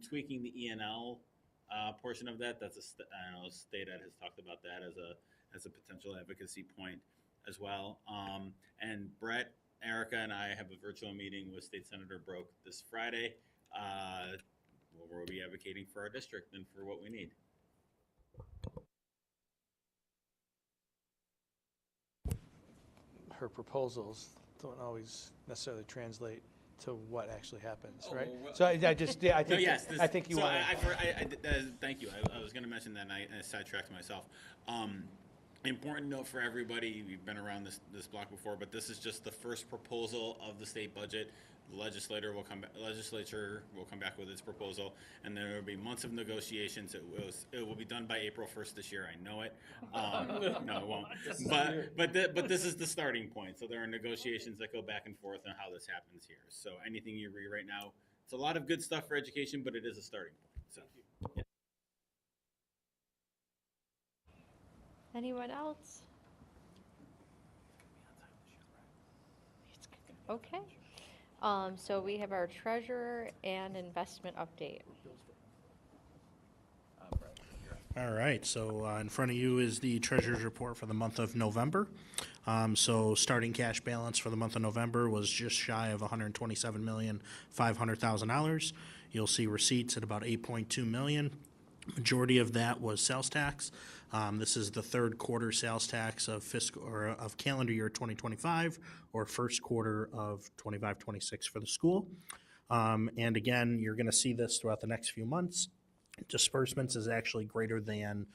tweaking the ENL portion of that. That's I know state ed has talked about that as a potential advocacy point as well. And Brett, Erica, and I have a virtual meeting with State Senator Broke this Friday. Where we'll be advocating for our district and for what we need. Her proposals don't always necessarily translate to what actually happens, right? Well, So I think no, yes, I think you so want. Thank you. I was going to mention that, and I sidetracked myself. Important note for everybody: we've been around this block before, but this is just the first proposal of the state budget. The legislature will come back with its proposal, and there will be months of negotiations. It will be done by April 1st this year. I know it. No, it won't. But this is the starting point. So there are negotiations that go back and forth on how this happens here. So anything you read right now, it's a lot of good stuff for education, but it is a starting point. So. Yeah. Anyone else? Okay. So we have our treasurer and investment update. All right, so in front of you is the treasurer's report for the month of November. So starting cash balance for the month of November was just shy of $127,500,000. You'll see receipts at about $8.2 million. Majority of that was sales tax. This is the third quarter sales tax of of calendar year 2025 or first quarter of 25-26 for the school. And again, you're going to see this throughout the next few months. Disbursements is actually greater than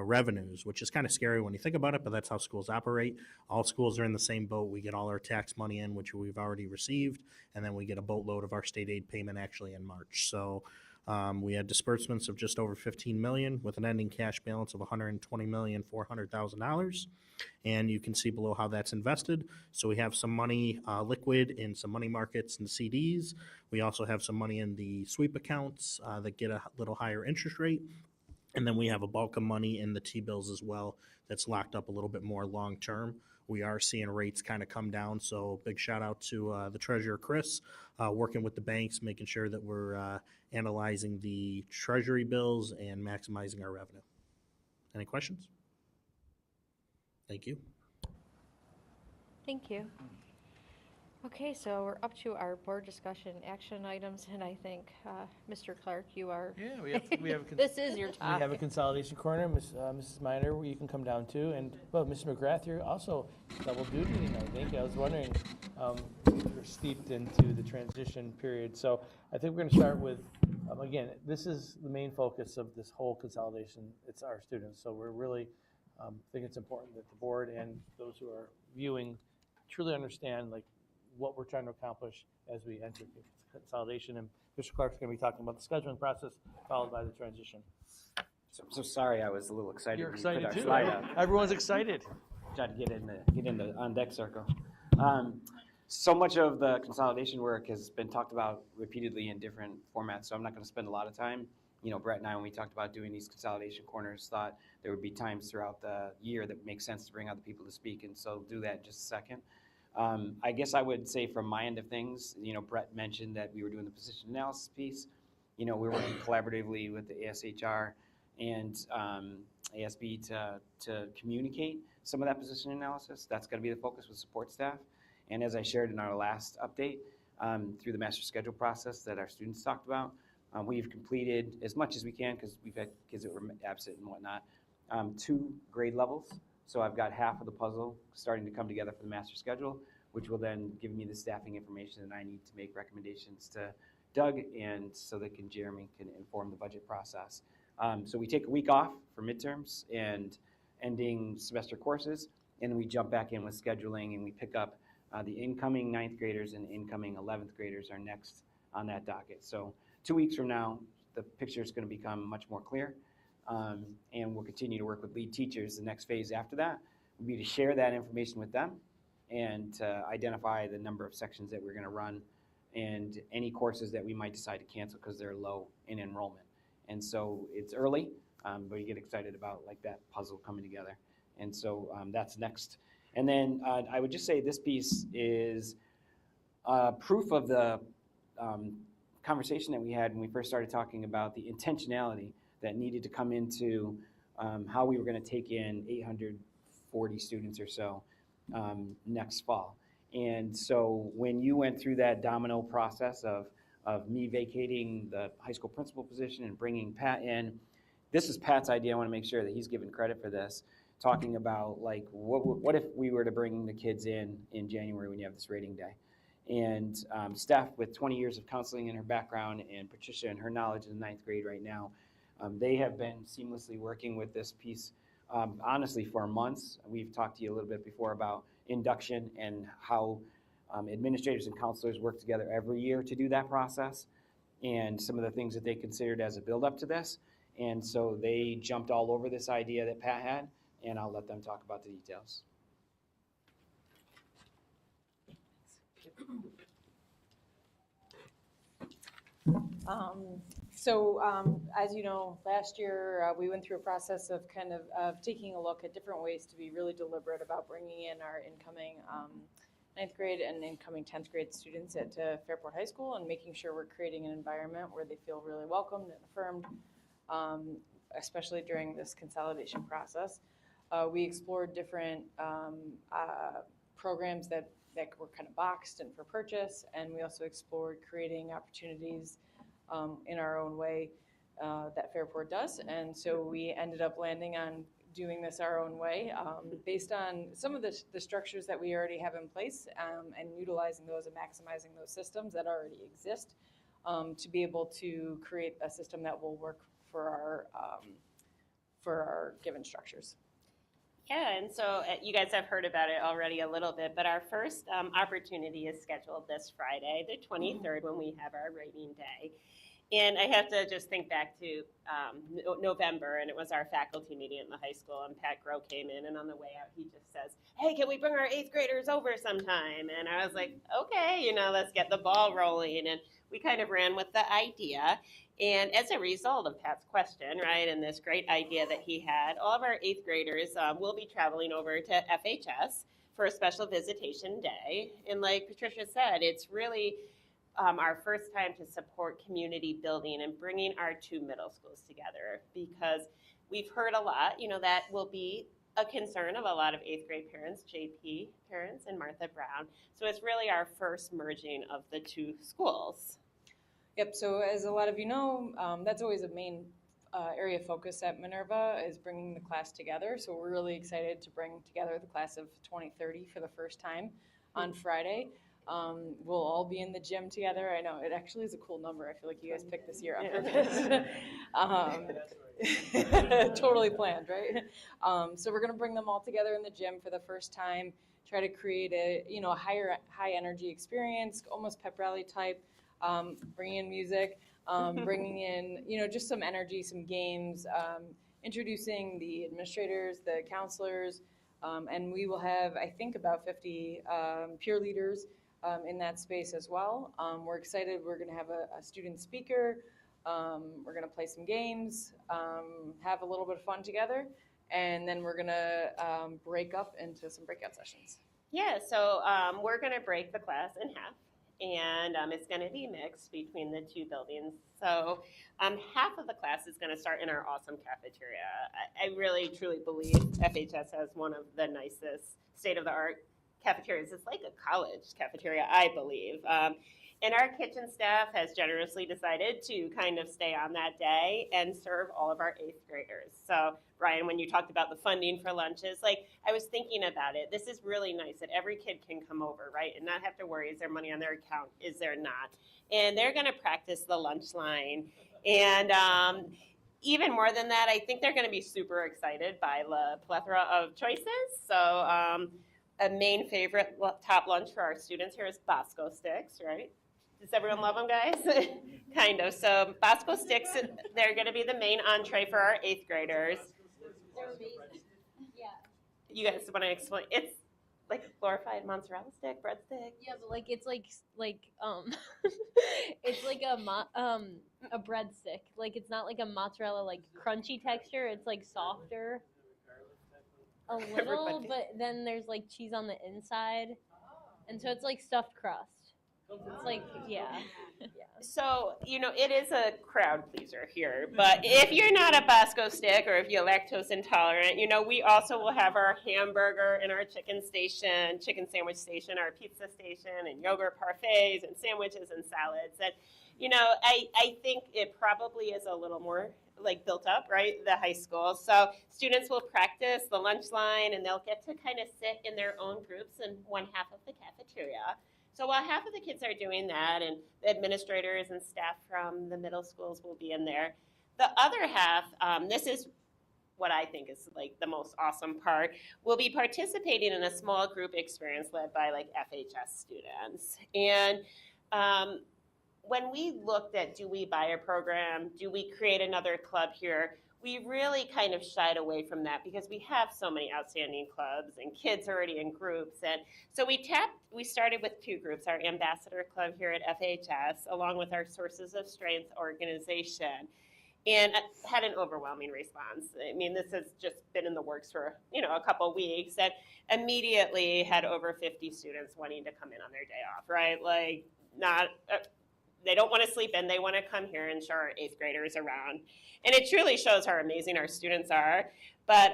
revenues, which is kind of scary when you think about it, but that's how schools operate. All schools are in the same boat. We get all our tax money in, which we've already received, and then we get a boatload of our state aid payment actually in March. So we had disbursements of just over $15 million with an ending cash balance of $120,400,000. And you can see below how that's invested. So we have some money liquid in some money markets and CDs. We also have some money in the sweep accounts that get a little higher interest rate. And then we have a bulk of money in the T-bills as well that's locked up a little bit more long-term. We are seeing rates kind of come down, so big shout out to the treasurer, Chris, working with the banks, making sure that we're analyzing the treasury bills and maximizing our revenue. Any questions? Thank you. Thank you. Okay, so we're up to our board discussion action items, and I think, Mr. Clark, you are. Yeah, we have. This is your topic. We have a consolidation corner, Mrs. Miner, where you can come down to, and well, Mr. McGrath, you're also double duty. I think I was wondering, you're steeped into the transition period, so I think we're going to start with. Again, this is the main focus of this whole consolidation. It's our students, so we're really think it's important that the board and those who are viewing truly understand what we're trying to accomplish as we enter consolidation. And Mr. Clark's going to be talking about the scheduling process, followed by the transition. So sorry, I was a little excited. You're when excited you put our too. slide up. Everyone's excited. Tried to get in the on deck circle. So much of the consolidation work has been talked about repeatedly in different formats, so I'm not going to spend a lot of time. You know, Brett and I, when we talked about doing these consolidation corners, thought there would be times throughout the year that make sense to bring other people to speak, and so do that in just a second. I guess I would say from my end of things, you know, Brett mentioned that we were doing the position analysis piece. You know, we're working collaboratively with the ASHR and ASB to communicate some of that position analysis. That's going to be the focus with support staff. And as I shared in our last update, through the master schedule process that our students talked about, we've completed as much as we can because we've had kids that were absent and whatnot, 2 grade levels. So I've got half of the puzzle starting to come together for the master schedule, which will then give me the staffing information that I need to make recommendations to Doug, and so that Jeremy can inform the budget process. So we take a week off for midterms and ending semester courses, and then we jump back in with scheduling, and we pick up the incoming 9th graders and incoming 11th graders are next on that docket. So 2 weeks from now, the picture is going to become much more clear, and we'll continue to work with lead teachers. The next phase after that will be to share that information with them and to identify the number of sections that we're going to run and any courses that we might decide to cancel because they're low in enrollment. And so it's early, but you get excited about like that puzzle coming together. And so that's next. And then I would just say this piece is proof of the conversation that we had when we first started talking about the intentionality that needed to come into how we were going to take in 840 students or so next fall. And so when you went through that domino process of me vacating the high school principal position and bringing Pat in, this is Pat's idea. I want to make sure that he's given credit for this, talking about like what if we were to bring the kids in January when you have this rating day. And Steph, with 20 years of counseling in her background, and Patricia and her knowledge in the 9th grade right now, they have been seamlessly working with this piece, honestly, for months. We've talked to you a little bit before about induction and how administrators and counselors work together every year to do that process, and some of the things that they considered as a build-up to this. And so they jumped all over this idea that Pat had, and I'll let them talk about the details. As you know, last year we went through a process of of taking a look at different ways to be really deliberate about bringing in our incoming 9th grade and incoming 10th grade students at Fairport High School, and making sure we're creating an environment where they feel really welcomed and affirmed, especially during this consolidation process. We explored different programs that were kind of boxed and for purchase, and we also explored creating opportunities in our own way that Fairport does. And so we ended up landing on doing this our own way based on some of the structures that we already have in place, and utilizing those and maximizing those systems that already exist to be able to create a system that will work for our given structures. Yeah, and so you guys have heard about it already a little bit, but our first opportunity is scheduled this Friday, the 23rd, when we have our rating day. And I have to just think back to November, and it was our faculty meeting in the high school, and Pat Groh came in, and on the way out, he just says, "Hey, can we bring our 8th graders over sometime?" And I was like, okay, let's get the ball rolling. And we kind of ran with the idea. And as a result of Pat's question, right, and this great idea that he had, all of our 8th graders will be traveling over to FHS for a special visitation day. And like Patricia said, it's really our first time to support community building and bringing our 2 middle schools together, because we've heard a lot, that will be a concern of a lot of 8th grade parents, JP parents, and Martha Brown. So it's really our first merging of the 2 schools. Yep, so as a lot of you know, that's always a main area of focus at Minerva, is bringing the class together. So we're really excited to bring together the class of 2030 for the first time on Friday. We'll all be in the gym together. I know, it actually is a cool number. I feel like you guys picked this year on purpose. Totally planned, right? So we're gonna bring them all together in the gym for the first time, try to create a high energy experience, almost pep rally type, bringing in music, bringing in just some energy, some games, introducing the administrators, the counselors, and we will have, I think, about 50 peer leaders in that space as well. We're excited. We're going to have a student speaker. We're going to play some games, have a little bit of fun together, and then we're going to break up into some breakout sessions. Yeah, so we're going to break the class in half, and it's going to be mixed between the 2 buildings. So half of the class is going to start in our awesome cafeteria. I really, truly believe FHS has one of the nicest state-of-the-art cafeterias. It's like a college cafeteria, I believe. And our kitchen staff has generously decided to kind of stay on that day and serve all of our 8th graders. So, Brian, when you talked about the funding for lunches, I was thinking about it. This is really nice that every kid can come over, right, and not have to worry, is there money on their account, is there not? And they're going to practice the lunch line. And even more than that, I think they're going to be super excited by the plethora of choices. So a main favorite top lunch for our students here is Bosco sticks, right? Does everyone love them, guys? Kind of. So Bosco sticks, they're going to be the main entree for our 8th graders. Yeah. You guys want to explain? It's like a glorified mozzarella stick, breadstick. Yeah, but like it's like it's like a breadstick. Like it's not like a mozzarella like crunchy texture. It's like softer. A little, but then there's like cheese on the inside, and so it's like stuffed crust. It's like yeah. So, it is a crowd pleaser here, but if you're not a Bosco stick or if you're lactose intolerant, we also will have our hamburger and our chicken sandwich station, our pizza station, and yogurt parfaits and sandwiches and salads. And, I think it probably is a little more like built up, right? The high school. So students will practice the lunch line and they'll get to kind of sit in their own groups in one half of the cafeteria. So while half of the kids are doing that and the administrators and staff from the middle schools will be in there, the other half, this is what I think is like the most awesome part, will be participating in a small group experience led by like FHS students. And when we looked at do we buy a program, do we create another club here, we really kind of shied away from that because we have so many outstanding clubs and kids already in groups. And so we started with 2 groups, our ambassador club here at FHS, along with our sources of strength organization, and had an overwhelming response. I mean, this has just been in the works for, a couple weeks, and immediately had over 50 students wanting to come in on their day off, right? Like they don't want to sleep in, they want to come here and show our 8th graders around. And it truly shows how amazing our students are. But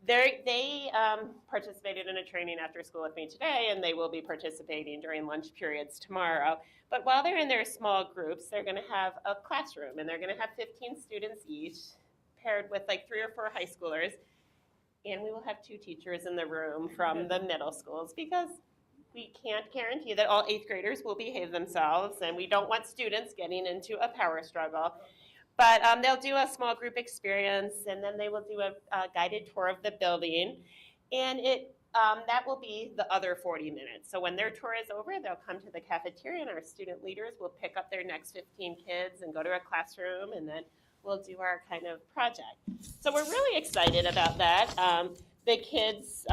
they participated in a training after school with me today, and they will be participating during lunch periods tomorrow. But while they're in their small groups, they're going to have a classroom, and they're going to have 15 students each, paired with like 3 or 4 high schoolers. And we will have 2 teachers in the room from the middle schools because we can't guarantee that all 8th graders will behave themselves, and we don't want students getting into a power struggle. But they'll do a small group experience, and then they will do a guided tour of the building. And that will be the other 40 minutes. So when their tour is over, they'll come to the cafeteria, and our student leaders will pick up their next 15 kids and go to a classroom, and then we'll do our kind of project. So we're really excited about that. The kids,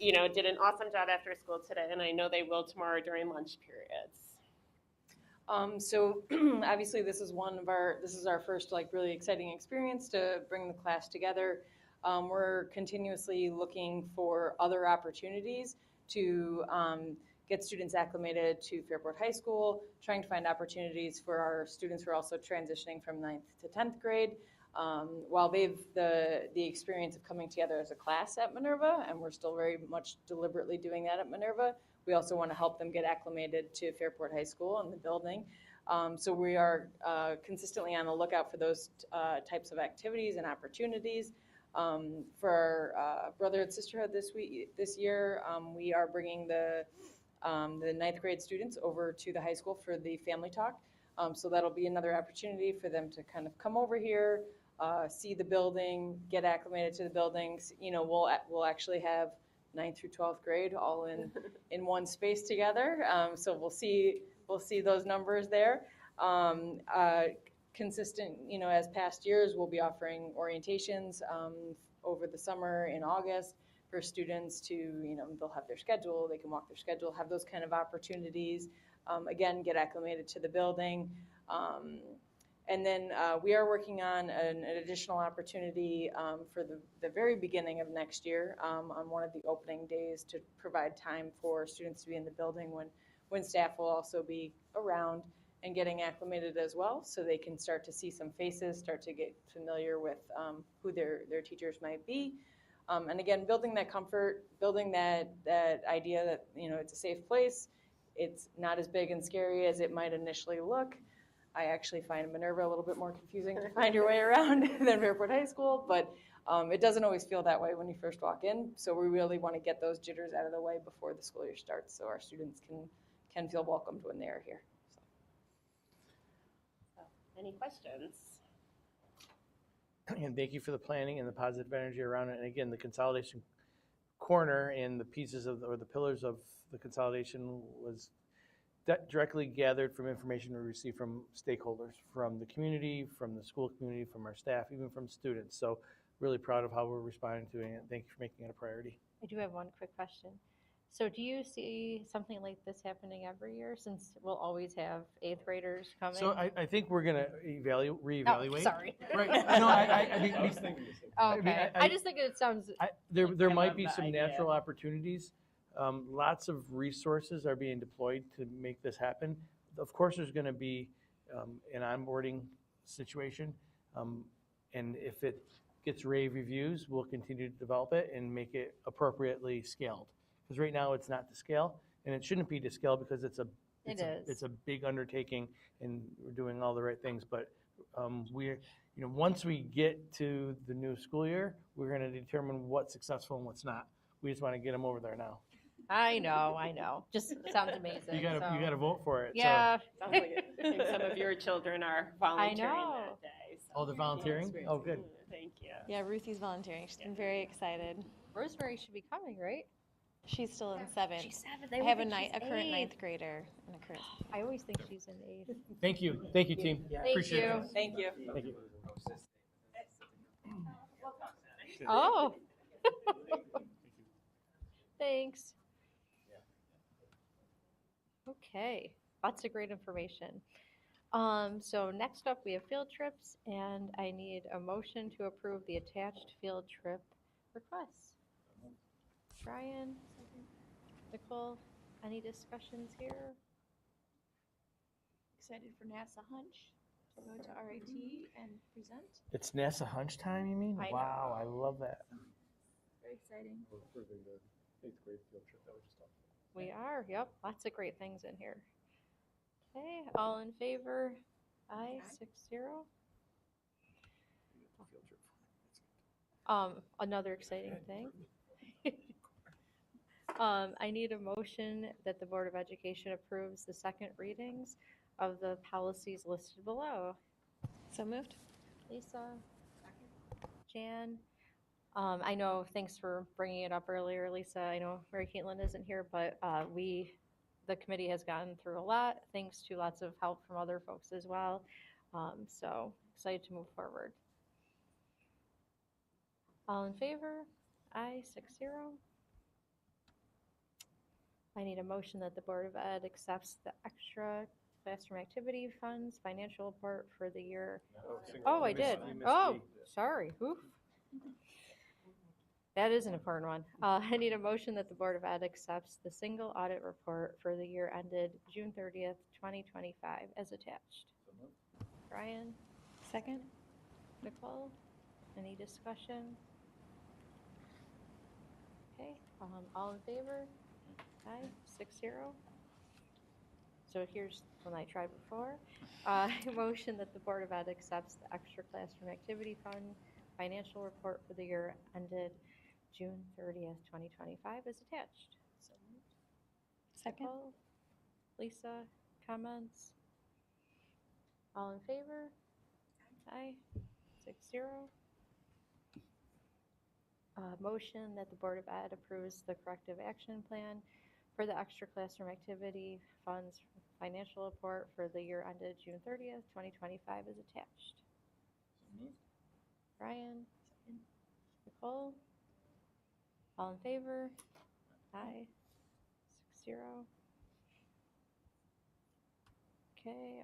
did an awesome job after school today, and I know they will tomorrow during lunch periods. So obviously this is our first like really exciting experience to bring the class together. We're continuously looking for other opportunities to get students acclimated to Fairport High School, trying to find opportunities for our students who are also transitioning from 9th to 10th grade. While they've the experience of coming together as a class at Minerva, and we're still very much deliberately doing that at Minerva, we also want to help them get acclimated to Fairport High School and the building. So we are consistently on the lookout for those types of activities and opportunities. For our Brother and Sisterhood this year, we are bringing the 9th grade students over to the high school for the family talk. So that'll be another opportunity for them to kind of come over here, see the building, get acclimated to the buildings. We'll actually have 9th through 12th grade all in one space together. So we'll see those numbers there. Consistent, as past years, we'll be offering orientations over the summer in August for students to, they'll have their schedule, they can walk their schedule, have those kind of opportunities. Again, get acclimated to the building. And then we are working on an additional opportunity for the very beginning of next year on one of the opening days to provide time for students to be in the building when staff will also be around and getting acclimated as well, so they can start to see some faces, start to get familiar with who their teachers might be. And again, building that comfort, building that idea that it's a safe place. It's not as big and scary as it might initially look. I actually find Minerva a little bit more confusing to find your way around than Fairport High School, but it doesn't always feel that way when you first walk in. So we really want to get those jitters out of the way before the school year starts, so our students can feel welcomed when they are here. So, any questions? And thank you for the planning and the positive energy around it. And again, the consolidation corner and the pieces of, or the pillars of the consolidation was directly gathered from information we received from stakeholders, from the community, from the school community, from our staff, even from students. So really proud of how we're responding to it. And thank you for making it a priority. I do have one quick question. So do you see something like this happening every year, since we'll always have 8th graders coming? So I think we're going to reevaluate. Oh, sorry. Right. No, I mean, Okay. I just think it sounds. there might be some natural opportunities. Lots of resources are being deployed to make this happen. Of course, there's going to be an onboarding situation. And if it gets rave reviews, we'll continue to develop it and make it appropriately scaled. Because right now it's not to scale, and it shouldn't be to scale because it's a big undertaking, and we're doing all the right things. But once we get to the new school year, we're going to determine what's successful and what's not. We just want to get them over there now. I know. Just sounds amazing. You gotta vote for it. Yeah. Sounds like it. I think some of your children are volunteering that day. So. Oh, they're volunteering? Oh, good. Thank you. Yeah, Ruthie's volunteering. She's been very excited. Rosemary should be coming, right? She's still in 7th. She's 7th. I have a current 9th grader and a current. I always think she's in 8th. Thank you, team. Appreciate it. Thank you. Thank you. Oh. Thanks. Okay, lots of great information. So next up, we have field trips, and I need a motion to approve the attached field trip requests. Brian, Nicole, any discussions here? Excited for NASA Hunch to go to RIT and present. It's NASA Hunch time, you mean? I know. Wow, I love that. Very exciting. We're approving the 8th grade field trip that we just talked about. We are, yep, lots of great things in here. Okay, all in favor? Aye, 6-0. Another exciting thing. I need a motion that the Board of Education approves the second readings of the policies listed below. So moved. Lisa? Jan? I know, thanks for bringing it up earlier, Lisa. I know Mary Caitlin isn't here, but the committee has gotten through a lot, thanks to lots of help from other folks as well. So excited to move forward. All in favor? Aye, 6-0. I need a motion that the Board of Ed accepts the extra classroom activity funds financial report for the year. Oh, I did. Oh, sorry. Oof. That is an important one. I need a motion that the Board of Ed accepts the single audit report for the year ended June 30th, 2025 as attached. Brian? Second. Nicole? Any discussion? Okay, all in favor? Aye, 6-0. So here's one I tried before. Motion that the Board of Ed accepts the extra classroom activity fund financial report for the year ended June 30th, 2025 is attached. So moved. Second. Nicole? Lisa, comments? All in favor? Aye, 6-0. Motion that the Board of Ed approves the corrective action plan for the extra classroom activity funds financial report for the year ended June 30th, 2025 is attached. Brian? Nicole? All in favor? Aye. 6-0. Okay,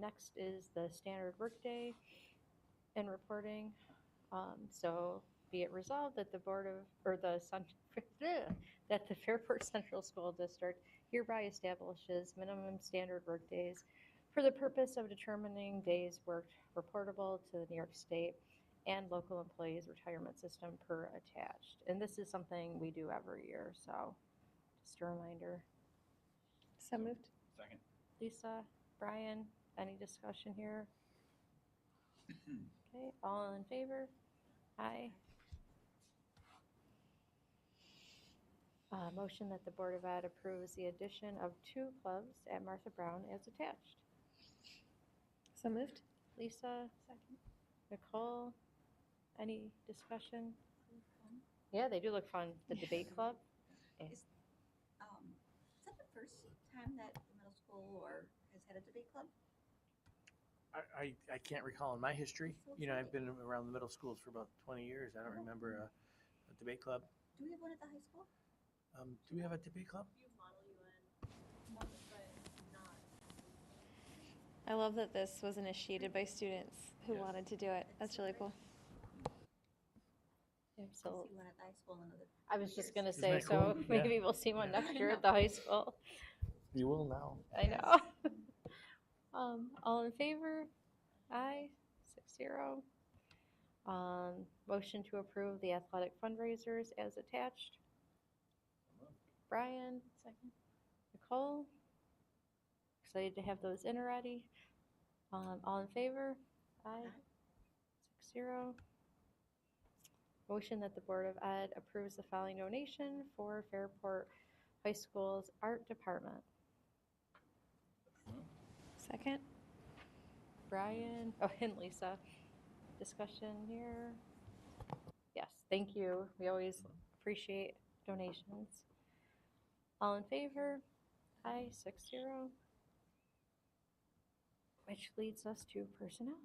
next is the standard workday and reporting. So be it resolved that the that the Fairport Central School District hereby establishes minimum standard workdays for the purpose of determining days worked reportable to the New York State and local employees retirement system per attached. And this is something we do every year, so just a reminder. So moved. Second. Lisa, Brian, any discussion here? Okay, all in favor? Aye. Motion that the Board of Ed approves the addition of 2 clubs at Martha Brown as attached. So moved. Lisa? Second. Nicole? Any discussion? Yeah, they do look fun. The debate club. Yeah. Is that the first time that the middle school or has had a debate club? I can't recall in my history. You know, I've been around the middle schools for about 20 years. I don't remember a debate club. Do we have one at the high school? Do we have a debate club? I love that this was initiated by students who wanted to do it. That's really cool. Yeah, So so one at the high school in another. I was just gonna Isn't say, that so cool? maybe Yeah. we'll see one Yeah. next year at the high school. You will now. I know. All in favor? Aye, 6-0. Motion to approve the athletic fundraisers as attached. Brian? Second. Nicole? Excited to have those in already. All in favor? Aye. 6-0. Motion that the Board of Ed approves the following donation for Fairport High School's art department. Second. Brian, oh, and Lisa. Discussion here. Yes, thank you. We always appreciate donations. All in favor? Aye, 6-0. Which leads us to personnel.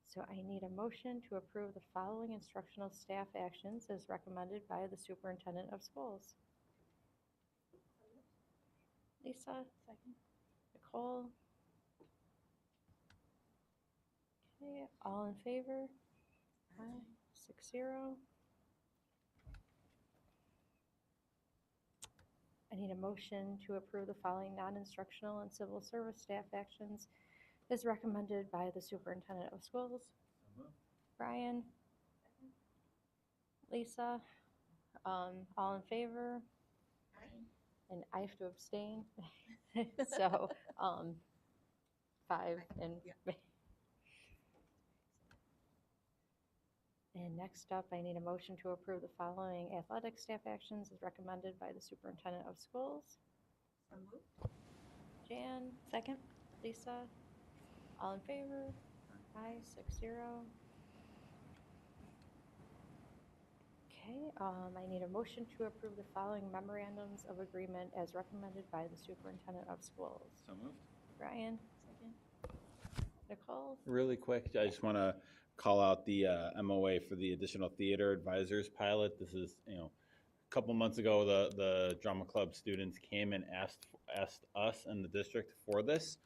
So I need a motion to approve the following instructional staff actions as recommended by the superintendent of schools. Lisa? Second. Nicole? Okay, all in favor? Aye, 6-0. I need a motion to approve the following non-instructional and civil service staff actions as recommended by the superintendent of schools. Brian? Lisa? All in favor? And I have to abstain. So, 5 and. And next up, I need a motion to approve the following athletic staff actions as recommended by the superintendent of schools. So moved. Jan? Second. Lisa? All in favor? Aye, 6-0. Okay, I need a motion to approve the following memorandums of agreement as recommended by the superintendent of schools. So moved. Brian? Second. Nicole? Really quick, I just want to call out the MOA for the additional theater advisors pilot. This is, a couple months ago, the drama club students came and asked us and the district for this.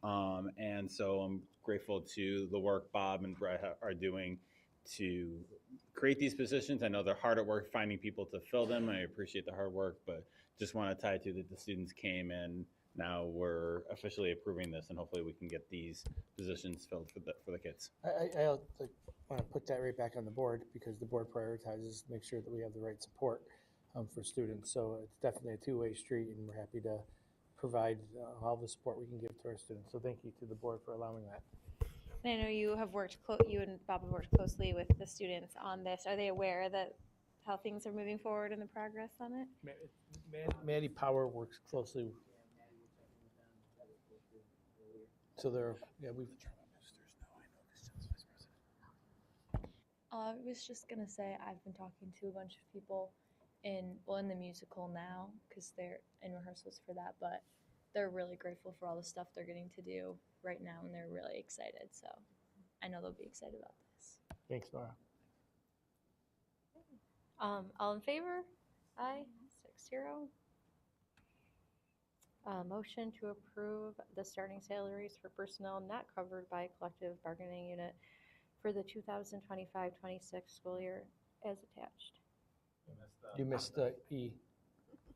And so I'm grateful to the work Bob and Brett are doing to create these positions. I know they're hard at work finding people to fill them. I appreciate the hard work, but just want to tie to that the students came and now we're officially approving this, and hopefully we can get these positions filled for the kids. I want to put that right back on the board because the board prioritizes, make sure that we have the right support for students. So it's definitely a two-way street, and we're happy to provide all the support we can give to our students. So thank you to the board for allowing that. And I know you have worked, you and Bob have worked closely with the students on this. Are they aware that how things are moving forward and the progress on it? Maddie Power works closely. So we've. I was just gonna say I've been talking to a bunch of people in the musical now because they're in rehearsals for that, but they're really grateful for all the stuff they're getting to do right now, and they're really excited. So I know they'll be excited about this. Thanks, Nora. All in favor? Aye, 6-0. Motion to approve the starting salaries for personnel not covered by collective bargaining unit for the 2025-26 school year as attached. You missed the E.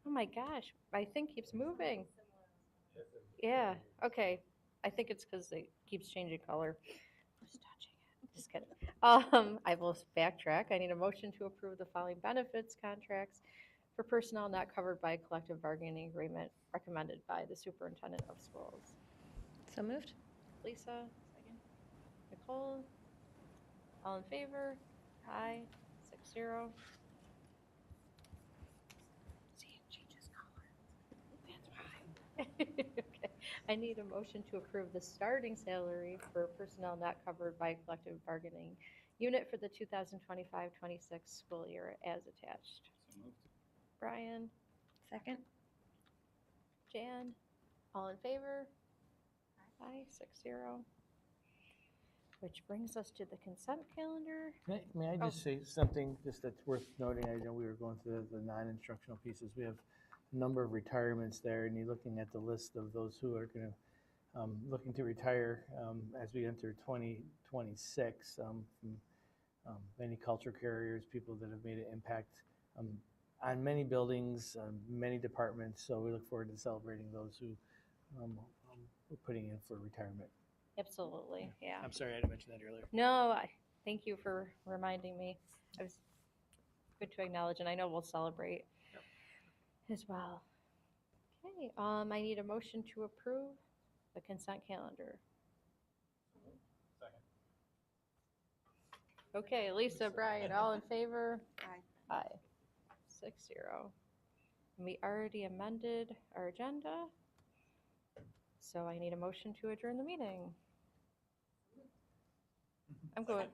Oh my gosh, my thing keeps moving. Yeah, okay. I think it's because it keeps changing color. Just touching it. Just kidding. I will backtrack. I need a motion to approve the following benefits contracts for personnel not covered by collective bargaining agreement recommended by the superintendent of schools. So moved. Lisa? Second. Nicole? All in favor? Aye. 6-0. See, it changes color. That's why. Okay. I need a motion to approve the starting salary for personnel not covered by collective bargaining unit for the 2025-26 school year as attached. Brian, Second. Jan, all in favor? Aye, 6-0. Which brings us to the consent calendar. May I just say something just that's worth noting? I know we were going through the non-instructional pieces. We have a number of retirements there, and you're looking at the list of those who are going to looking to retire as we enter 2026 from many culture carriers, people that have made an impact on many buildings, many departments. So we look forward to celebrating those who are putting in for retirement. Absolutely, yeah. I'm sorry I didn't mention that earlier. No, thank you for reminding me. It was good to acknowledge, and I know we'll celebrate as well. Okay, I need a motion to approve the consent calendar. Okay, Lisa, Brian, all in favor? Aye. Aye. 6-0. We already amended our agenda, so I need a motion to adjourn the meeting. I'm going.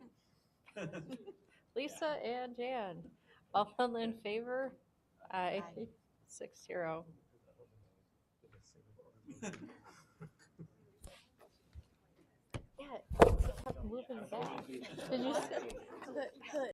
Lisa and Jan, all in favor? Aye. 6-0. Yeah, it kept moving back. Did you see?